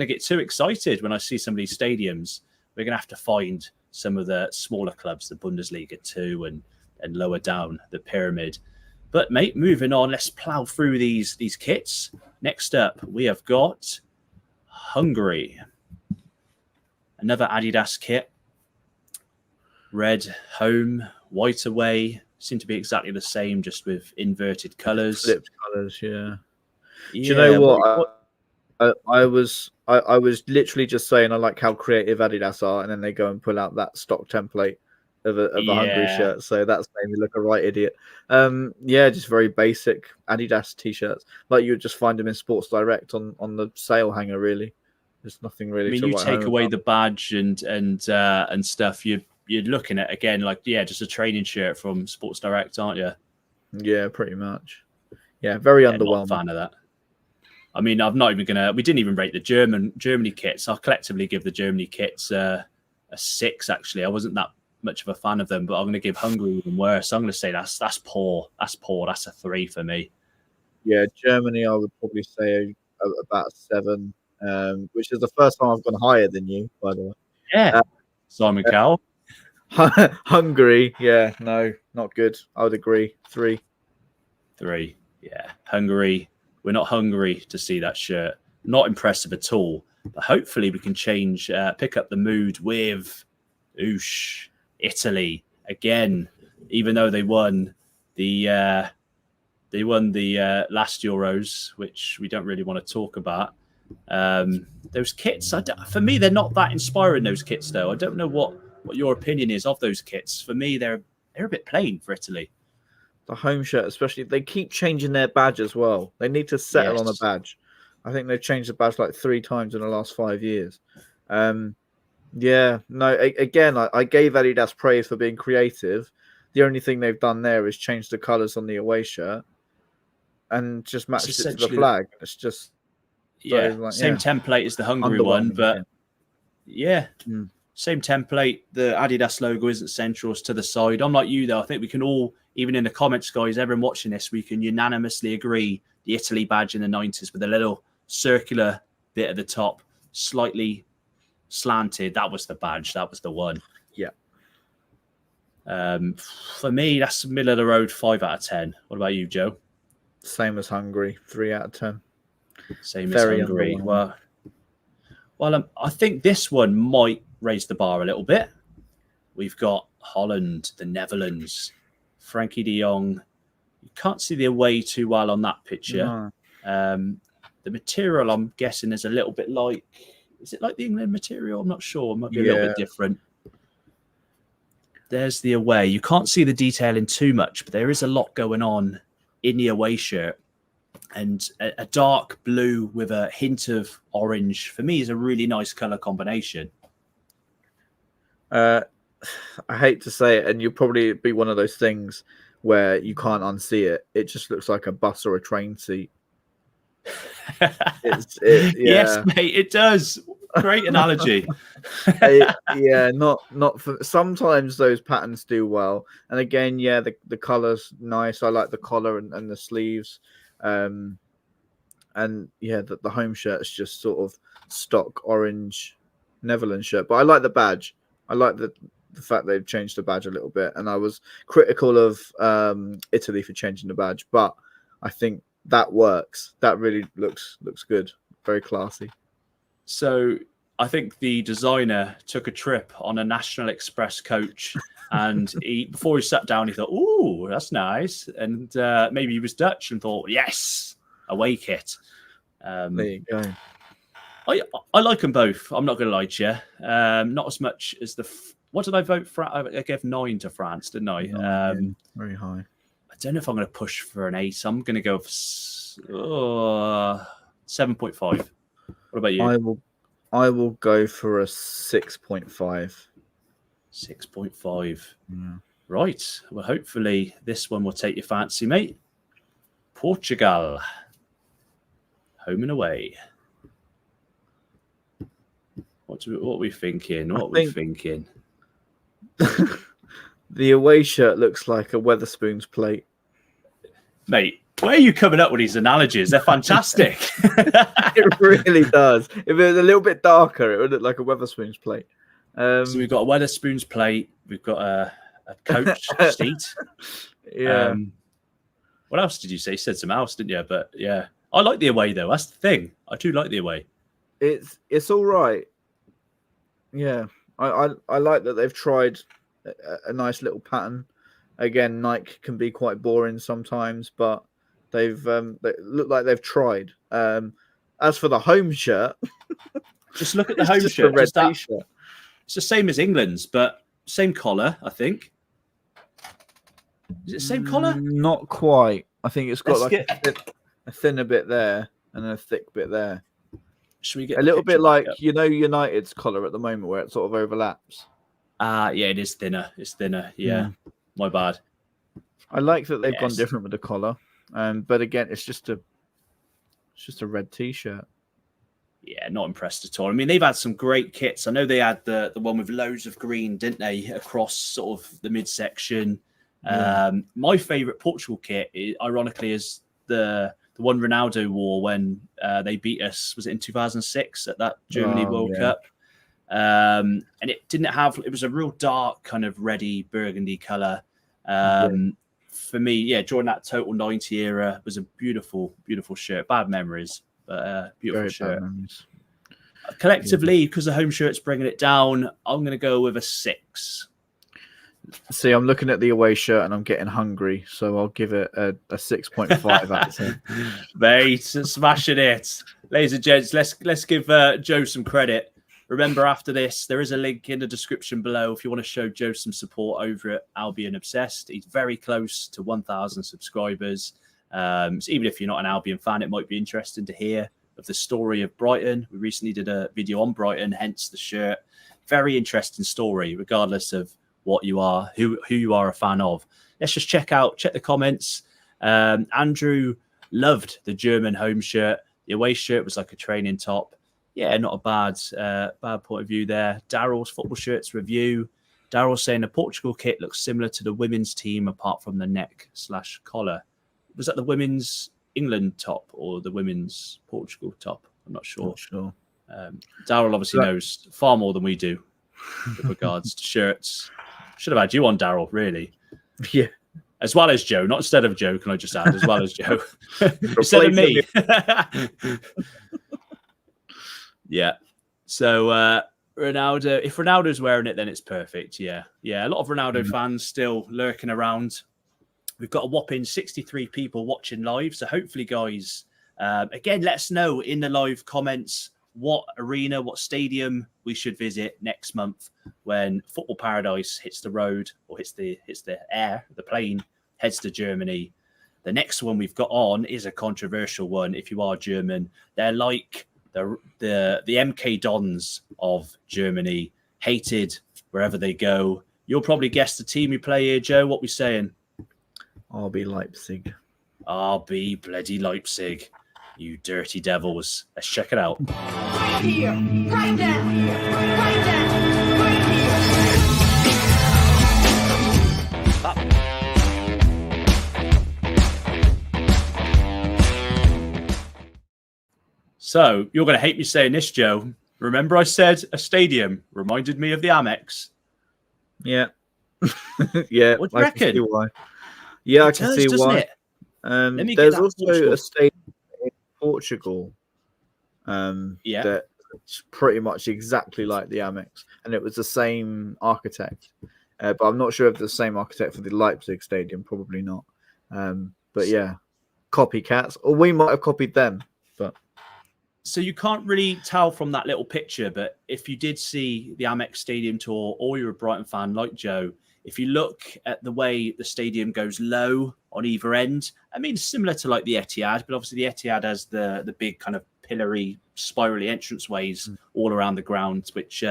get too excited when I see some of these stadiums. We're gonna have to find some of the smaller clubs, the Bundesliga 2 and lower down the pyramid. But mate, moving on, let's plow through these kits. Next up, we have got Hungary. Another Adidas kit. Red home, white away. Seem to be exactly the same, just with inverted colours. Flipped colours, yeah. Do you know what? I was literally just saying I like how creative Adidas are, and then they go and pull out that stock template of a Hungary Yeah. shirt, so that's made me look a right idiot. Yeah, just very basic Adidas t-shirts, like you would just find them in Sports Direct on the sale hanger. Really, there's nothing really I mean, to you write take home away about. the badge and stuff, you're looking at again like just a training shirt from Sports Direct, aren't you? Yeah, pretty much. Yeah, very Yeah, not a underwhelming. fan of that. I mean, I'm not even gonna. We didn't even rate the Germany kits. I'll collectively give the Germany kits a 6. Actually, I wasn't that much of a fan of them, but I'm going to give Hungary even worse. I'm going to say that's poor. That's poor. That's a 3 for me. Yeah, Germany, I would probably say about a 7, which is the first time I've gone higher than you, by the way. Yeah, Simon Cowell. Hungary, yeah, no, not good. I would agree. 3. 3. Yeah, Hungary. We're not hungry to see that shirt. Not impressive at all. But hopefully we can pick up the mood with Italy again. Even though they won the last Euros, which we don't really want to talk about. Those kits, for me, they're not that inspiring. Those kits, though, I don't know what your opinion is of those kits. For me, they're a bit plain for Italy. The home shirt, especially, they keep changing their badge as well. They need to settle on a badge. I think they've changed the badge like 3 times in the last 5 years. Yeah, no, again, I gave Adidas praise for being creative. The only thing they've done there is change the colours on the away shirt and just matched it to the flag. It's just same template as the Hungary one, but same template. The Adidas logo isn't central, it's to the side. I'm like you, though. I think we can all, even in the comments, guys, everyone watching this, we can unanimously agree the Italy badge in the 90s with a little circular bit at the top, slightly slanted. That was the badge. That was the one. Yeah. For me, that's middle of the road, 5 out of 10. What about you, Joe? Same as Hungary, 3 out of 10. Same as Hungary. Well, I think this one might raise the bar a little bit. We've got Holland, the Netherlands, Frankie de Jong. You can't see the away too well on that picture. No. The material, I'm guessing, is a little bit like... Is it like the England material? I'm not sure. It might be a little bit different. There's the away. You can't see the detailing too much, but there is a lot going on in the away shirt. And a dark blue with a hint of orange, for me, is a really nice colour combination. I hate to say it, and you'll probably be one of those things where you can't unsee it. It just looks like a bus or a train seat. Yes, mate, it does. Great analogy. Not for sometimes those patterns do well, and again, the color's nice. I like the collar and the sleeves, and the home shirt is just sort of stock orange Netherlands shirt. But I like the badge. I like the fact they've changed the badge a little bit, and I was critical of Italy for changing the badge, but I think that works. That really looks good. Very classy. So I think the designer took a trip on a National Express coach, and before he sat down, he thought, "Ooh, that's nice," and maybe he was Dutch and thought, "Yes, away kit." There you go. I like them both. I'm not going to lie to you. Not as much as what did I vote for? I gave 9 to France, didn't I? 9, very high. I don't know if I'm going to push for an 8. I'm going to go for 7.5. What about you? I will go for a 6.5. 6.5. Yeah. Right. Well, hopefully this one will take your fancy, mate. Portugal. Home and away. What are we thinking? The away shirt looks like a Wetherspoons plate. Mate, where are you coming up with these analogies? They're fantastic. It really does. If it was a little bit darker, it would look like a Wetherspoons plate. So we've got a Wetherspoons plate. We've got a coach seat. Yeah. What else did you say? You said some else, didn't you? But yeah, I like the away though. That's the thing. I do like the away. It's all right. Yeah, I like that they've tried a nice little pattern. Again, Nike can be quite boring sometimes, but they look like they've tried. As for the home shirt, just look at the home shirt. Red t-shirt. It's the same as England's, but same collar, I think. Is it the same collar? Not quite. I think it's got Let's a thinner bit there and a thick bit there. Should we get A little bit like, up? United's collar at the moment where it sort of overlaps. Yeah, it is thinner. It's thinner. Yeah, my bad. I like that they've gone different with the collar. But again, it's just a red T-shirt. Yeah, not impressed at all. I mean, they've had some great kits. I know they had the one with loads of green, didn't they, across sort of the midsection. Yeah. My favourite Portugal kit, ironically, is the one Ronaldo wore when they beat us. Was it in 2006 at that Germany World Cup? And it didn't have. It was a real dark kind of reddy burgundy colour. For me, during that total 90 era, was a beautiful, beautiful shirt. Bad memories, but beautiful shirt. Collectively, because the home shirt's bringing it down, I'm going to go with a 6. See, I'm looking at the away shirt and I'm getting hungry, so I'll give it a 6.5 out of 10. Mate, smashing it. Ladies and gents, let's give Joe some credit. Remember, after this, there is a link in the description below if you want to show Joe some support over at Albion Obsessed. He's very close to 1,000 subscribers. So even if you're not an Albion fan, it might be interesting to hear of the story of Brighton. We recently did a video on Brighton, hence the shirt. Very interesting story, regardless of what you are, who you are a fan of. Let's just check the comments. Andrew loved the German home shirt. The away shirt was like a training top. Yeah, not a bad point of view there. Daryl's football shirts review. Daryl saying the Portugal kit looks similar to the women's team apart from the neck/collar. Was that the women's England top or the women's Portugal top? I'm not sure. Daryl obviously knows far more than we do with regards to shirts. Should have had you on, Daryl, really. Yeah. As well as Joe, not instead of Joe, can I just add, as well as Joe. Instead of me. Yeah. So Ronaldo, if Ronaldo's wearing it, then it's perfect. Yeah. A lot of Ronaldo fans still lurking around. We've got a whopping 63 people watching live. So hopefully, guys, again, let us know in the live comments what arena, what stadium we should visit next month when Football Paradise hits the road or hits the air, the plane, heads to Germany. The next one we've got on is a controversial one. If you are German, they're like the MK Dons of Germany, hated wherever they go. You'll probably guess the team we play here, Joe. What we saying? RB Leipzig. RB bloody Leipzig. You dirty devils. Let's check it out. Right here, right now, right now, right here. So, you're going to hate me saying this, Joe. Remember I said a stadium reminded me of the Amex? Yeah. Yeah. What do you reckon? Why. Yeah, I can see why. There's also a stadium in Portugal that's pretty much exactly like the Amex, and it was the same architect. But I'm not sure if the same architect for the Leipzig stadium. Probably not. But yeah, copycats, or we might have copied them. But so you can't really tell from that little picture. But if you did see the Amex Stadium tour, or you're a Brighton fan like Joe, if you look at the way the stadium goes low on either end, I mean, similar to like the Etihad, but obviously the Etihad has the big kind of pillory, spirally entranceways all around the ground, which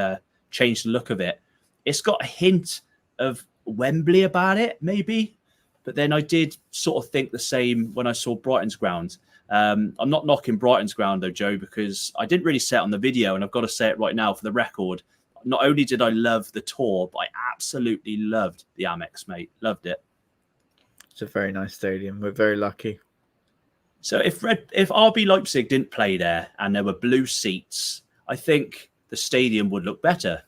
changed the look of it. It's got a hint of Wembley about it, maybe. But then I did sort of think the same when I saw Brighton's ground. I'm not knocking Brighton's ground, though, Joe, because I didn't really say it on the video, and I've got to say it right now for the record. Not only did I love the tour, but I absolutely loved the Amex, mate. Loved it. It's a very nice stadium. We're very lucky. So if RB Leipzig didn't play there and there were blue seats, I think the stadium would look better.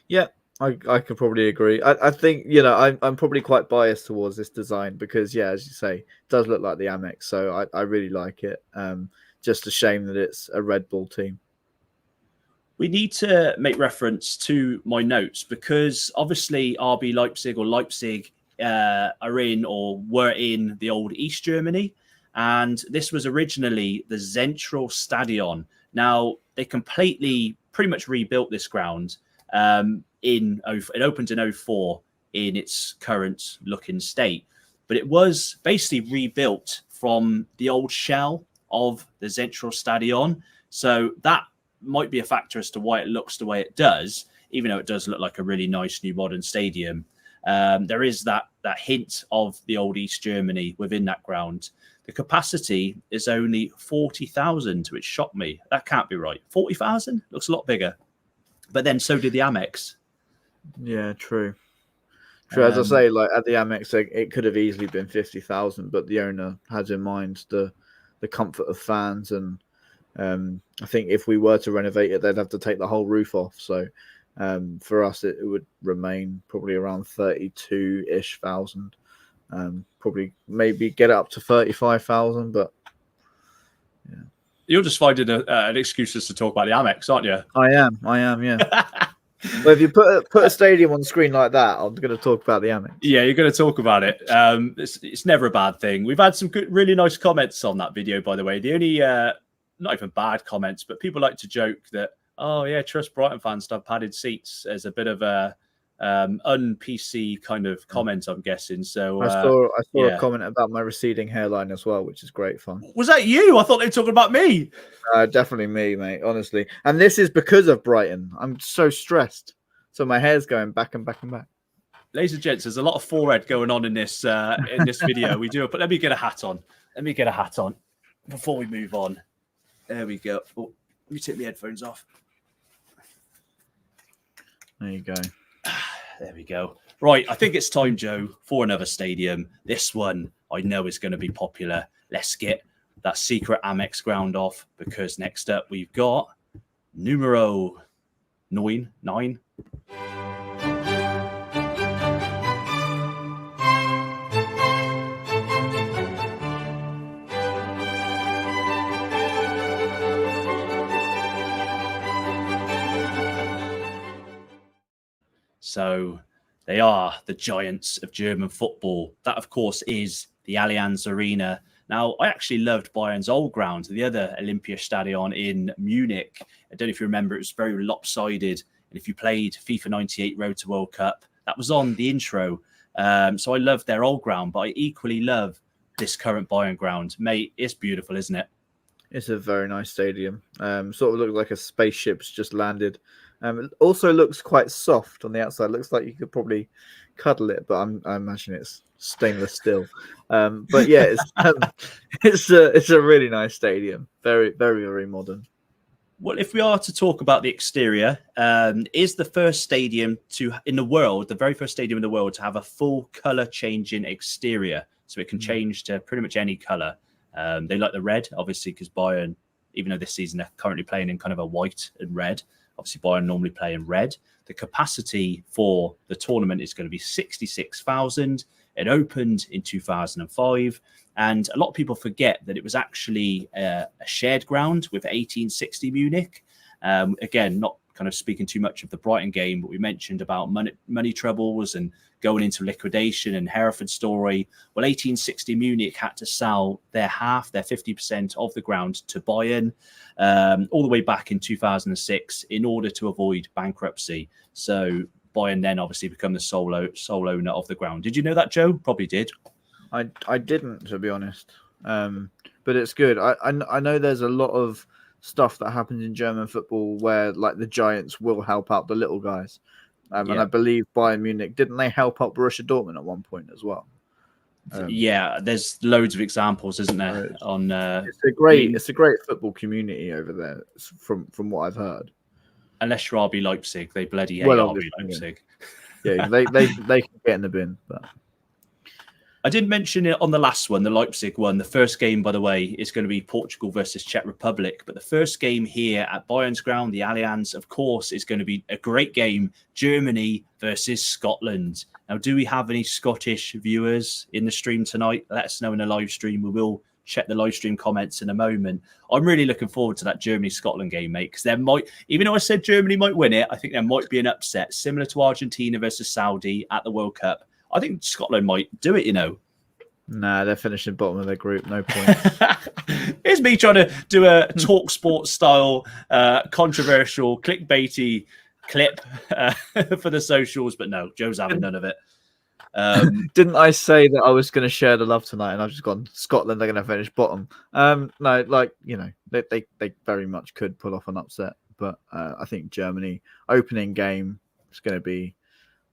Yeah, I could probably agree. I think, I'm probably quite biased towards this design because, yeah, as you say, it does look like the Amex. So I really like it. Just a shame that it's a Red Bull team. We need to make reference to my notes because obviously RB Leipzig or Leipzig are in or were in the old East Germany. And this was originally the Zentral Stadion. Now, they completely pretty much rebuilt this ground. it opened in 04 in its current looking state, but it was basically rebuilt from the old shell of the Zentralstadion. So that might be a factor as to why it looks the way it does, even though it does look like a really nice new modern stadium. There is that hint of the old East Germany within that ground. The capacity is only 40,000, which shocked me. That can't be right. 40,000 looks a lot bigger. But then so did the Amex. Yeah, true. True. As I say, like at the Amex, it could have easily been 50,000, but the owner has in mind the comfort of fans, and I think if we were to renovate it, they'd have to take the whole roof off. So for us, it would remain probably around 32-ish thousand. Probably maybe get it up to 35,000, but yeah. You're just finding an excuse to talk about the Amex, aren't you? I am, yeah. Well, if you put a stadium on the screen like that, I'm going to talk about the Amex. Yeah, you're going to talk about it. It's never a bad thing. We've had some good, really nice comments on that video, by the way. The only, not even bad comments, but people like to joke that, oh yeah, trust Brighton fans to have padded seats as a bit of a un-PC kind of comment, I'm guessing. So I saw a comment about my receding hairline as well, which is great fun. Was that you? I thought they were talking about me. Definitely me, mate, honestly. And this is because of Brighton. I'm so stressed. So my hair's going back and back and back. Ladies and gents, there's a lot of forehead going on in this video. We do, but let me get a hat on. Before we move on. There we go. Oh, let me take my headphones off. There you go. There we go. Right, I think it's time, Joe, for another stadium. This one I know is going to be popular. Let's get that secret Amex ground off, because next up we've got numero 9. So they are the giants of German football. That, of course, is the Allianz Arena. Now, I actually loved Bayern's old ground, the other Olympiastadion in Munich. I don't know if you remember, it was very lopsided. And if you played FIFA 98 Road to World Cup, that was on the intro. So I loved their old ground, but I equally love this current Bayern ground. Mate, it's beautiful, isn't it? It's a very nice stadium. Sort of looks like a spaceship's just landed. It also looks quite soft on the outside. Looks like you could probably cuddle it, but I imagine it's stainless steel. But yeah, it's a really nice stadium. Very, very, very modern. Well, if we are to talk about the exterior, is the first stadium in the world, the very first stadium in the world to have a full color changing exterior, so it can change to pretty much any color. They like the red, obviously, because Bayern, even though this season they're currently playing in kind of a white and red. Obviously, Bayern normally play in red. The capacity for the tournament is going to be 66,000. It opened in 2005. And a lot of people forget that it was actually a shared ground with 1860 Munich. Again, not kind of speaking too much of the Brighton game, but we mentioned about money troubles and going into liquidation and Hereford story. Well, 1860 Munich had to sell their 50% of the ground to Bayern all the way back in 2006 in order to avoid bankruptcy. So Bayern then obviously become the sole owner of the ground. Did you know that, Joe? Probably did. I didn't, to be honest. But it's good. I know there's a lot of stuff that happens in German football where like the giants will help out the little guys. And I believe Bayern Munich, didn't they help out Borussia Dortmund at one point as well? Yeah, there's loads of examples, isn't there? It's a great football community over there, from what I've heard. Unless you're RB Leipzig, they bloody hate RB Leipzig. Yeah, they can get in the bin. But I didn't mention it on the last one, the Leipzig one. The first game, by the way, is going to be Portugal versus Czech Republic. But the first game here at Bayern's ground, the Allianz, of course, is going to be a great game. Germany versus Scotland. Now, do we have any Scottish viewers in the stream tonight? Let us know in the live stream. We will check the live stream comments in a moment. I'm really looking forward to that Germany-Scotland game, mate, because there might, even though I said Germany might win it, I think there might be an upset similar to Argentina versus Saudi at the World Cup. I think Scotland might do it, you know. Nah, they're finishing bottom of their group. No point. Here's me trying to do a talk sports style, controversial, clickbaity clip for the socials, but no, Joe's having none of it. Didn't I say that I was going to share the love tonight, and I've just gone Scotland? They're going to finish bottom. No, like they very much could pull off an upset, but I think Germany opening game is going to be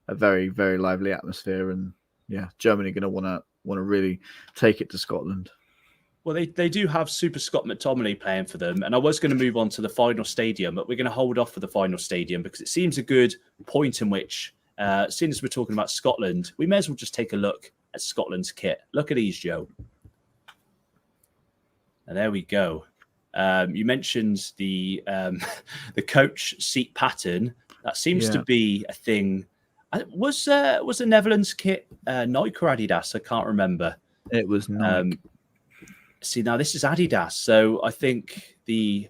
a very, very lively atmosphere, and yeah, Germany going to want to really take it to Scotland. Well, they do have Super Scott McTominay playing for them, and I was going to move on to the final stadium, but we're going to hold off for the final stadium because it seems a good point in which. Seeing as we're talking about Scotland, we may as well just take a look at Scotland's kit. Look at these, Joe. And there we go. You mentioned the coach seat pattern. That seems to be a thing. Was the Netherlands kit Nike or Adidas? I can't remember. It was Nike. See, now this is Adidas. So I think the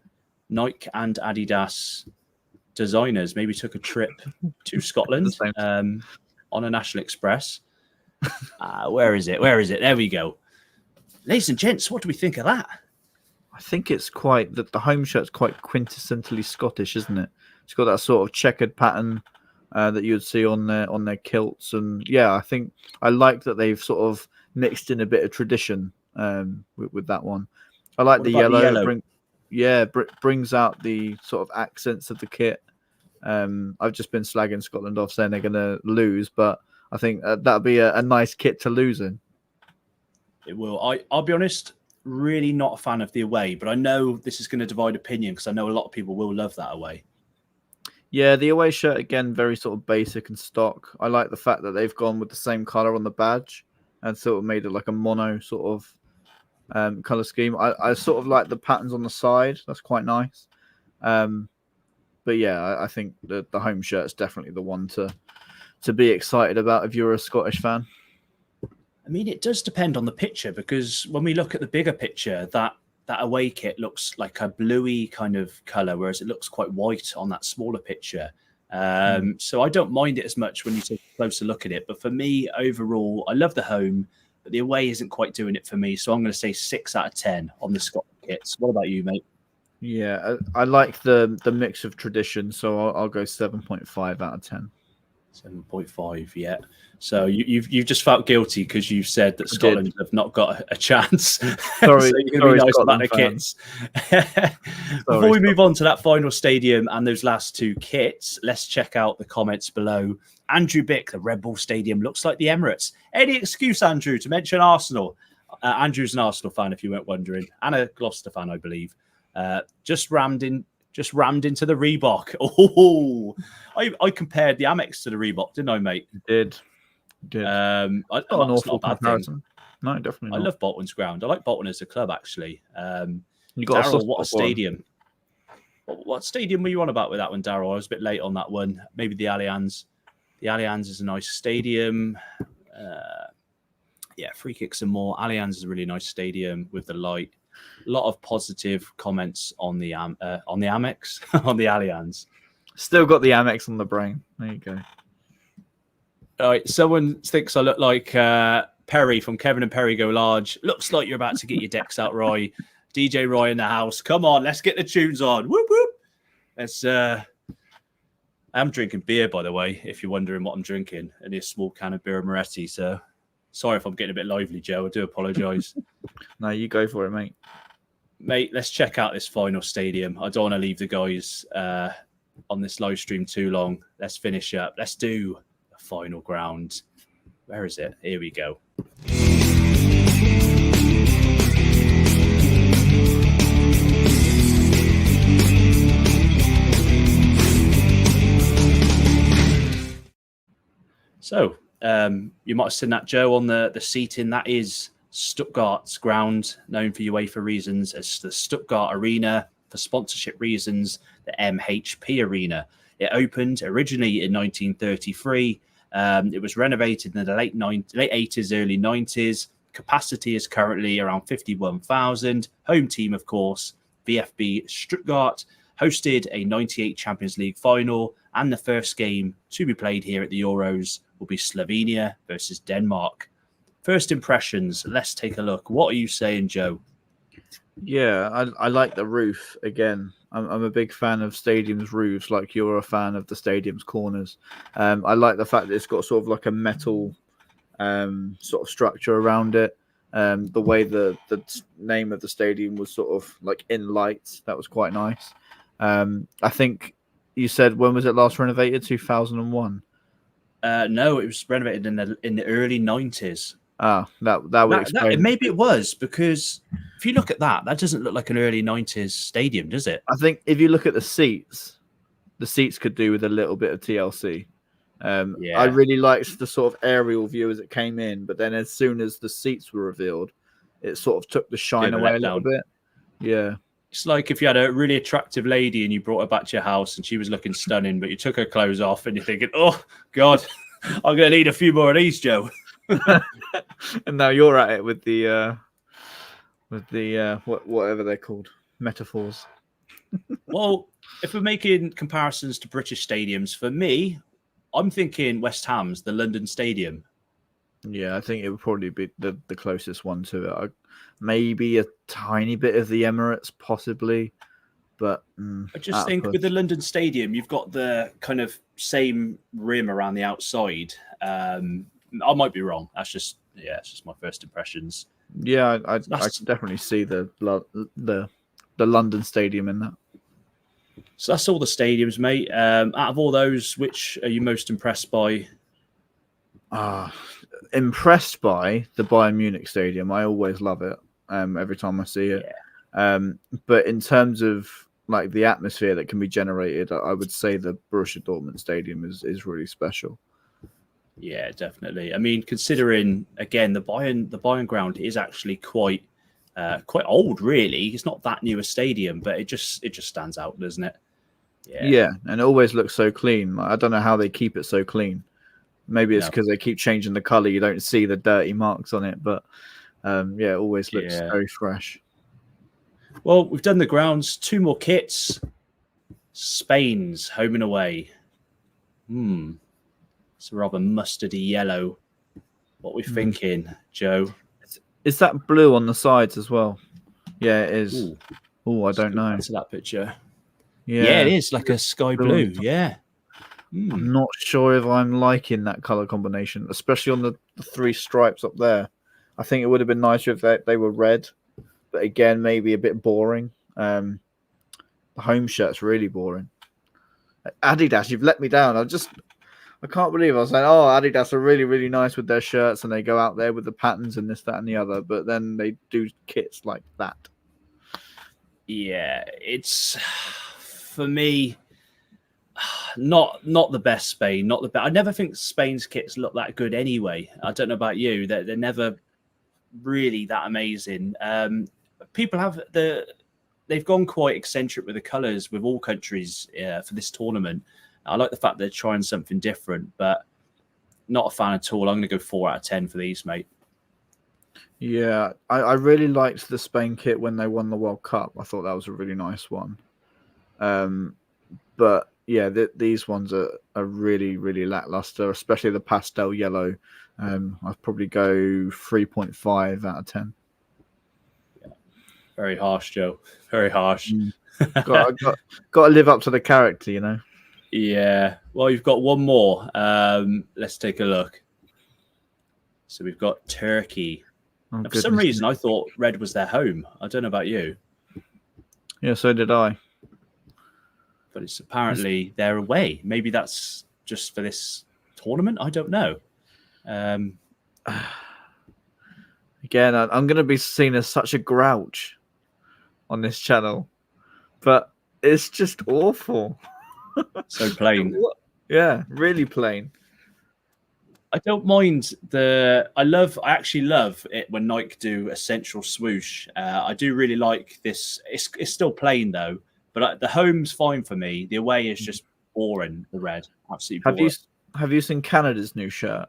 Nike and Adidas designers maybe took a trip to Scotland on a National Express. Where is it? There we go. Ladies and gents, what do we think of that? I think it's quite that the home shirt's quite quintessentially Scottish, isn't it? It's got that sort of checkered pattern that you would see on their kilts, and yeah, I think I like that they've sort of mixed in a bit of tradition with that one. I like the yellow. Brings out the sort of accents of the kit. I've just been slagging Scotland off saying they're going to lose, but I think that'll be a nice kit to lose in. It will. I'll be honest, really not a fan of the away, but I know this is going to divide opinion because I know a lot of people will love that away. Yeah, the away shirt, again, very sort of basic and stock. I like the fact that they've gone with the same colour on the badge and sort of made it like a mono sort of colour scheme. I sort of like the patterns on the side. That's quite nice. But yeah, I think the home shirt is definitely the one to be excited about if you're a Scottish fan. I mean, it does depend on the picture because when we look at the bigger picture, that away kit looks like a bluey kind of colour, whereas it looks quite white on that smaller picture. So I don't mind it as much when you take a closer look at it. But for me, overall, I love the home, but the away isn't quite doing it for me. So I'm going to say 6 out of 10 on the Scotland kits. What about you, mate? Yeah, I like the mix of tradition, so I'll go 7.5 out of 10. 7.5, yeah. So you've just felt guilty because you've said that Scotland have not got a chance. Sorry, so you're going to be nice about the kits. Before we move on to that final stadium and those last two kits, let's check out the comments below. Andrew Bick, the Red Bull Stadium looks like the Emirates. Any excuse, Andrew, to mention Arsenal? Andrew's an Arsenal fan, if you weren't wondering, and a Gloucester fan, I believe. Just rammed into the Reebok. Oh, I compared the Amex to the Reebok, didn't I, mate? You did. An awful comparison. No, definitely not. I love Bolton's ground. I like Bolton as a club, actually. You got Darryl, what a stadium. What stadium were you on about with that one, Darryl? I was a bit late on that one. Maybe the Allianz. The Allianz is a nice stadium. Free kicks and more. Allianz is a really nice stadium with the light. A lot of positive comments on the Amex, on the Allianz. Still got the Amex on the brain. There you go. All right, someone thinks I look like Perry from Kevin and Perry Go Large. Looks like you're about to get your decks out, Roy. DJ Roy in the house. Come on, let's get the tunes on. Whoop whoop. Let's. I'm drinking beer, by the way. If you're wondering what I'm drinking, and a small can of Birra Moretti. So, sorry if I'm getting a bit lively, Joe. I do apologise. No, you go for it, mate. Mate, let's check out this final stadium. I don't want to leave the guys on this live stream too long. Let's finish up. Let's do the final ground. Where is it? Here we go. So, you might have seen that, Joe, on the seating. That is Stuttgart's ground, known for UEFA reasons as the Stuttgart Arena, for sponsorship reasons, the MHP Arena. It opened originally in 1933. It was renovated in the late 80s, early 90s. Capacity is currently around 51,000. Home team, of course, VfB Stuttgart, hosted a 98 Champions League final, and the first game to be played here at the Euros will be Slovenia versus Denmark. First impressions, let's take a look. What are you saying, Joe? Yeah, I like the roof again. I'm a big fan of stadiums' roofs, like you're a fan of the stadium's corners. I like the fact that it's got sort of like a metal sort of structure around it. The way the name of the stadium was sort of like in lights, that was quite nice. I think you said, when was it last renovated? 2001. No, it was renovated in the early 90s. Ah, that would explain. Maybe it was, because if you look at that doesn't look like an early 90s stadium, does it? I think if you look at the seats could do with a little bit of TLC. I really liked the sort of aerial view as it came in, but then as soon as the seats were revealed, it sort of took the shine away a little bit. Yeah. It's like if you had a really attractive lady and you brought her back to your house and she was looking stunning, but you took her clothes off and you're thinking, oh, God, I'm going to need a few more of these, Joe. And now you're at it with the whatever they're called, metaphors. Well, if we're making comparisons to British stadiums, for me, I'm thinking West Ham's the London Stadium. Yeah, I think it would probably be the closest one to it. Maybe a tiny bit of the Emirates, possibly, but I just think with the London Stadium, you've got the kind of same rim around the outside. I might be wrong. It's just my first impressions. Yeah, I can definitely see the London Stadium in that. So that's all the stadiums, mate. Out of all those, which are you most impressed by? Impressed by the Bayern Munich Stadium. I always love it. Every time I see it. Yeah. But in terms of like the atmosphere that can be generated, I would say the Borussia Dortmund Stadium is really special. Yeah, definitely. I mean, considering again the Bayern ground is actually quite old. Really, it's not that new a stadium, but it just stands out, doesn't it? Yeah, and it always looks so clean. I don't know how they keep it so clean. Maybe it's because they keep changing the color. You don't see the dirty marks on it, but it always looks very fresh. Well, we've done the grounds. 2 more kits. Spain's home and away. It's a rather mustardy yellow. What are we thinking, Joe? Is that blue on the sides as well? Yeah, it is. Oh, I don't know. To that picture. Yeah, it is like a sky blue. Yeah. I'm not sure if I'm liking that color combination, especially on the 3 stripes up there. I think it would have been nicer if they were red, but again, maybe a bit boring. The home shirt's really boring. Adidas, you've let me down. I can't believe I was saying, Adidas are really, really nice with their shirts and they go out there with the patterns and this, that, and the other, but then they do kits like that. Yeah, it's, for me, not the best Spain, not the best. I never think Spain's kits look that good anyway. I don't know about you. They're never really that amazing. People they've gone quite eccentric with the colours with all countries for this tournament. I like the fact they're trying something different, but not a fan at all. I'm going to go 4 out of 10 for these, mate. Yeah, I really liked the Spain kit when they won the World Cup. I thought that was a really nice one. But yeah, these ones are really, really lackluster, especially the pastel yellow. I'd probably go 3.5 out of 10. Yeah. Very harsh, Joe. Very harsh. Got to live up to the character, you know. Yeah. Well, you've got one more. Let's take a look. So we've got Turkey. Now, for some reason, I thought red was their home. I don't know about you. Yeah, so did I. But it's apparently they're away. Maybe that's just for this tournament. I don't know. Again, I'm going to be seen as such a grouch on this channel, but it's just awful. So plain. Yeah, really plain. I don't mind I actually love it when Nike do a central swoosh. I do really like this. It's still plain though, but the home's fine for me. The away is just boring. The red, absolutely boring. Have you seen Canada's new shirt?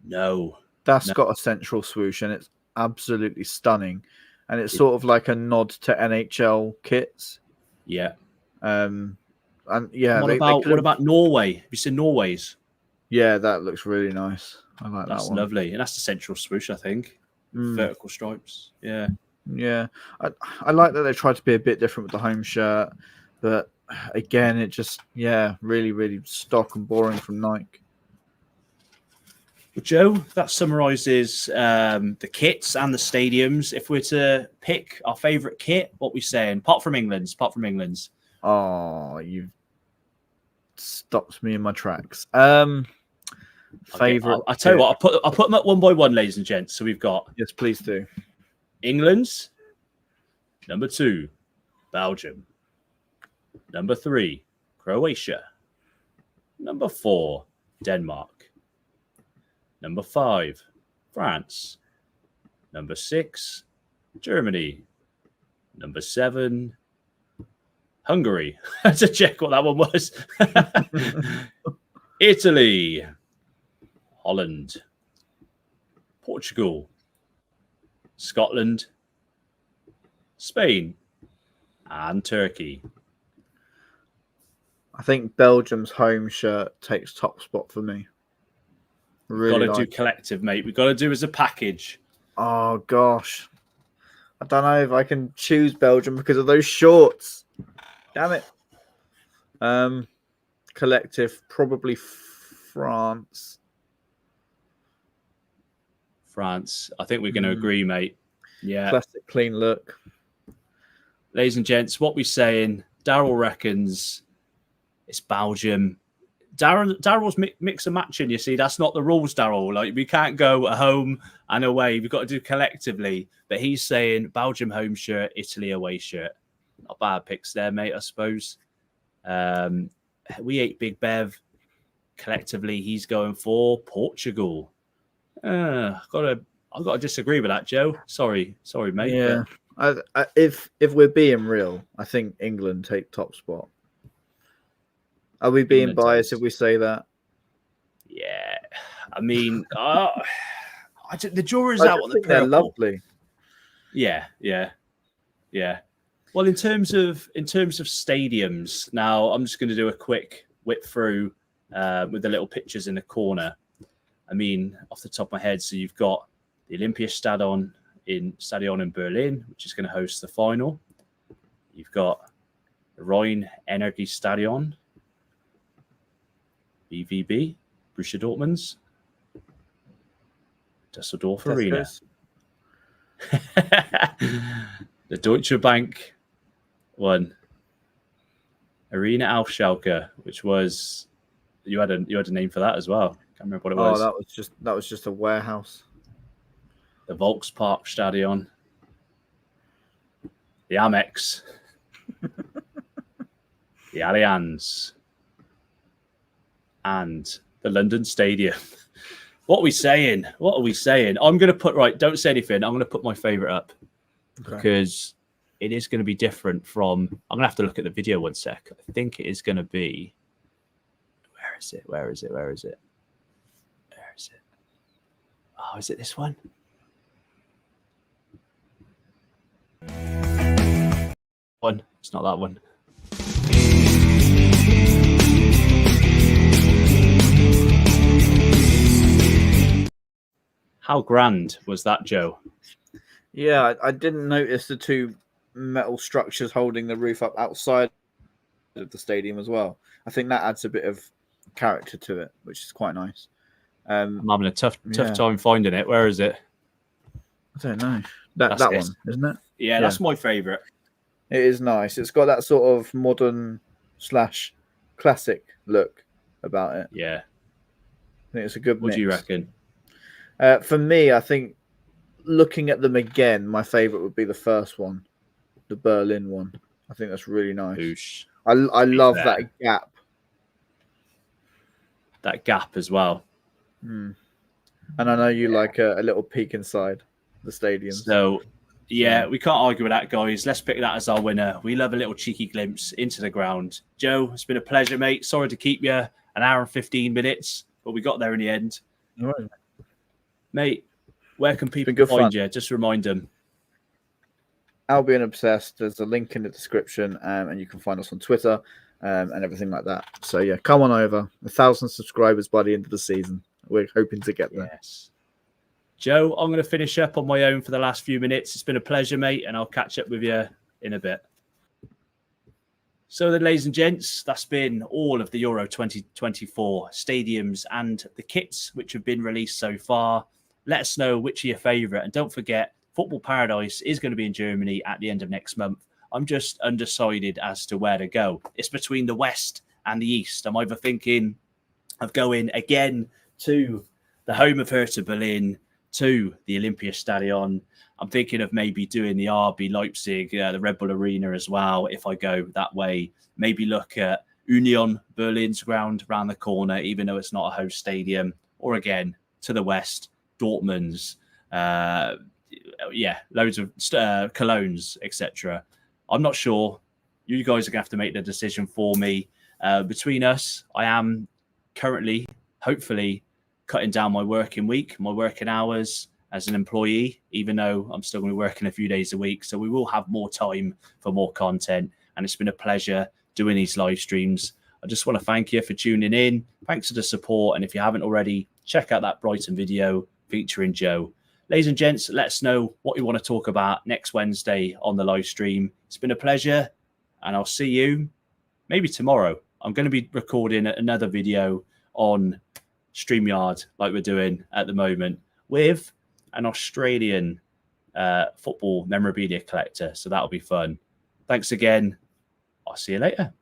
No. That's got a central swoosh and it's absolutely stunning. And it's sort of like a nod to NHL kits. Yeah. And yeah. What about Norway? Have you seen Norway's? Yeah, that looks really nice. I like that one. That's lovely. And that's the central swoosh, I think. Vertical stripes. Yeah. Yeah, I like that they tried to be a bit different with the home shirt, but again, it just really, really stock and boring from Nike. Well, Joe, that summarises the kits and the stadiums. If we're to pick our favourite kit, what we saying? Apart from England's. Oh, you've stopped me in my tracks. Favorite. I'll tell you what. I'll put them up one by one, ladies and gents. So we've got Yes, please do. England's. Number 2, Belgium. Number 3, Croatia. Number 4, Denmark. Number 5, France. Number 6, Germany. Number 7, Hungary. I had to check what that one was. Italy. Holland. Portugal. Scotland. Spain. And Turkey. I think Belgium's home shirt takes top spot for me. Really We've got to do collective, mate. We've got to do as a package. Oh gosh, I don't know if I can choose Belgium because of those shorts. Damn it. Collective, probably France. France. I think we're going to agree, mate. Yeah. Classic, clean look. Ladies and gents, what we're saying, Daryl reckons it's Belgium. Daryl's mix and matching, you see. That's not the rules, Daryl. Like, we can't go at home and away. We've got to do collectively. But he's saying Belgium home shirt, Italy away shirt. Not bad picks there, mate, I suppose. We ate Big Bev. Collectively, he's going for Portugal. I've got to disagree with that, Joe. Sorry, mate. Yeah. If we're being real, I think England take top spot. Are we being biased if we say that? Yeah, I mean, the jury's out on the purple. They're lovely. Yeah. Well, in terms of stadiums, now I'm just going to do a quick whip through with the little pictures in the corner. I mean, off the top of my head, so you've got the Olympiastadion in Berlin, which is going to host the final. You've got the Rhein Energy Stadion, BVB, Borussia Dortmund's, Düsseldorf Arena, the Deutsche Bank one, Arena auf Schalke, which was you had a name for that as well. Can't remember what it was. Oh, that was just a warehouse. The Volkspark Stadion, the Amex, the Allianz, and the London Stadium. What are we saying? I'm going to put, don't say anything. I'm going to put my favourite up because it is going to be different from, I'm going to have to look at the video one sec. I think it is going to be, where is it? Oh, is it this one? It's not that one. How grand was that, Joe? Yeah, I didn't notice the two metal structures holding the roof up outside of the stadium as well. I think that adds a bit of character to it, which is quite nice. I'm having a tough time finding it. Where is it? I don't know. That one, isn't it? Yeah, that's my favourite. It is nice. It's got that sort of modern / classic look about it. Yeah. I think it's a good mix. What do you reckon? For me, I think looking at them again, my favourite would be the first one, the Berlin one. I think that's really nice. Oosh. I love that gap. That gap as well. And I know you like a little peek inside the stadium. So, yeah, we can't argue with that, guys. Let's pick that as our winner. We love a little cheeky glimpse into the ground. Joe, it's been a pleasure, mate. Sorry to keep you an hour and 15 minutes, but we got there in the end. All right. Mate, where can people find you? Just remind them. Albion Obsessed. There's a link in the description, and you can find us on Twitter and everything like that. So, yeah, come on over. 1,000 subscribers by the end of the season. We're hoping to get there. Yes. Joe, I'm going to finish up on my own for the last few minutes. It's been a pleasure, mate, and I'll catch up with you in a bit. So then, ladies and gents, that's been all of the Euro 2024 stadiums and the kits which have been released so far. Let us know which are your favourite. And don't forget, Football Paradise is going to be in Germany at the end of next month. I'm just undecided as to where to go. It's between the West and the East. I'm either thinking of going again to the home of Hertha Berlin, to the Olympiastadion. I'm thinking of maybe doing the RB Leipzig, the Red Bull Arena as well. If I go that way, maybe look at Union Berlin's ground around the corner, even though it's not a host stadium. Or again, to the West, Dortmund's, loads of Colognes, etc. I'm not sure. You guys are going to have to make the decision for me. Between us, I am currently, hopefully, cutting down my working week, my working hours as an employee, even though I'm still going to be working a few days a week. So we will have more time for more content. And it's been a pleasure doing these live streams. I just want to thank you for tuning in. Thanks for the support. And if you haven't already, check out that Brighton video featuring Joe. Ladies and gents, let us know what you want to talk about next Wednesday on the live stream. It's been a pleasure, and I'll see you maybe tomorrow. I'm going to be recording another video on StreamYard like we're doing at the moment with an Australian football memorabilia collector. So that'll be fun. Thanks again. I'll see you later.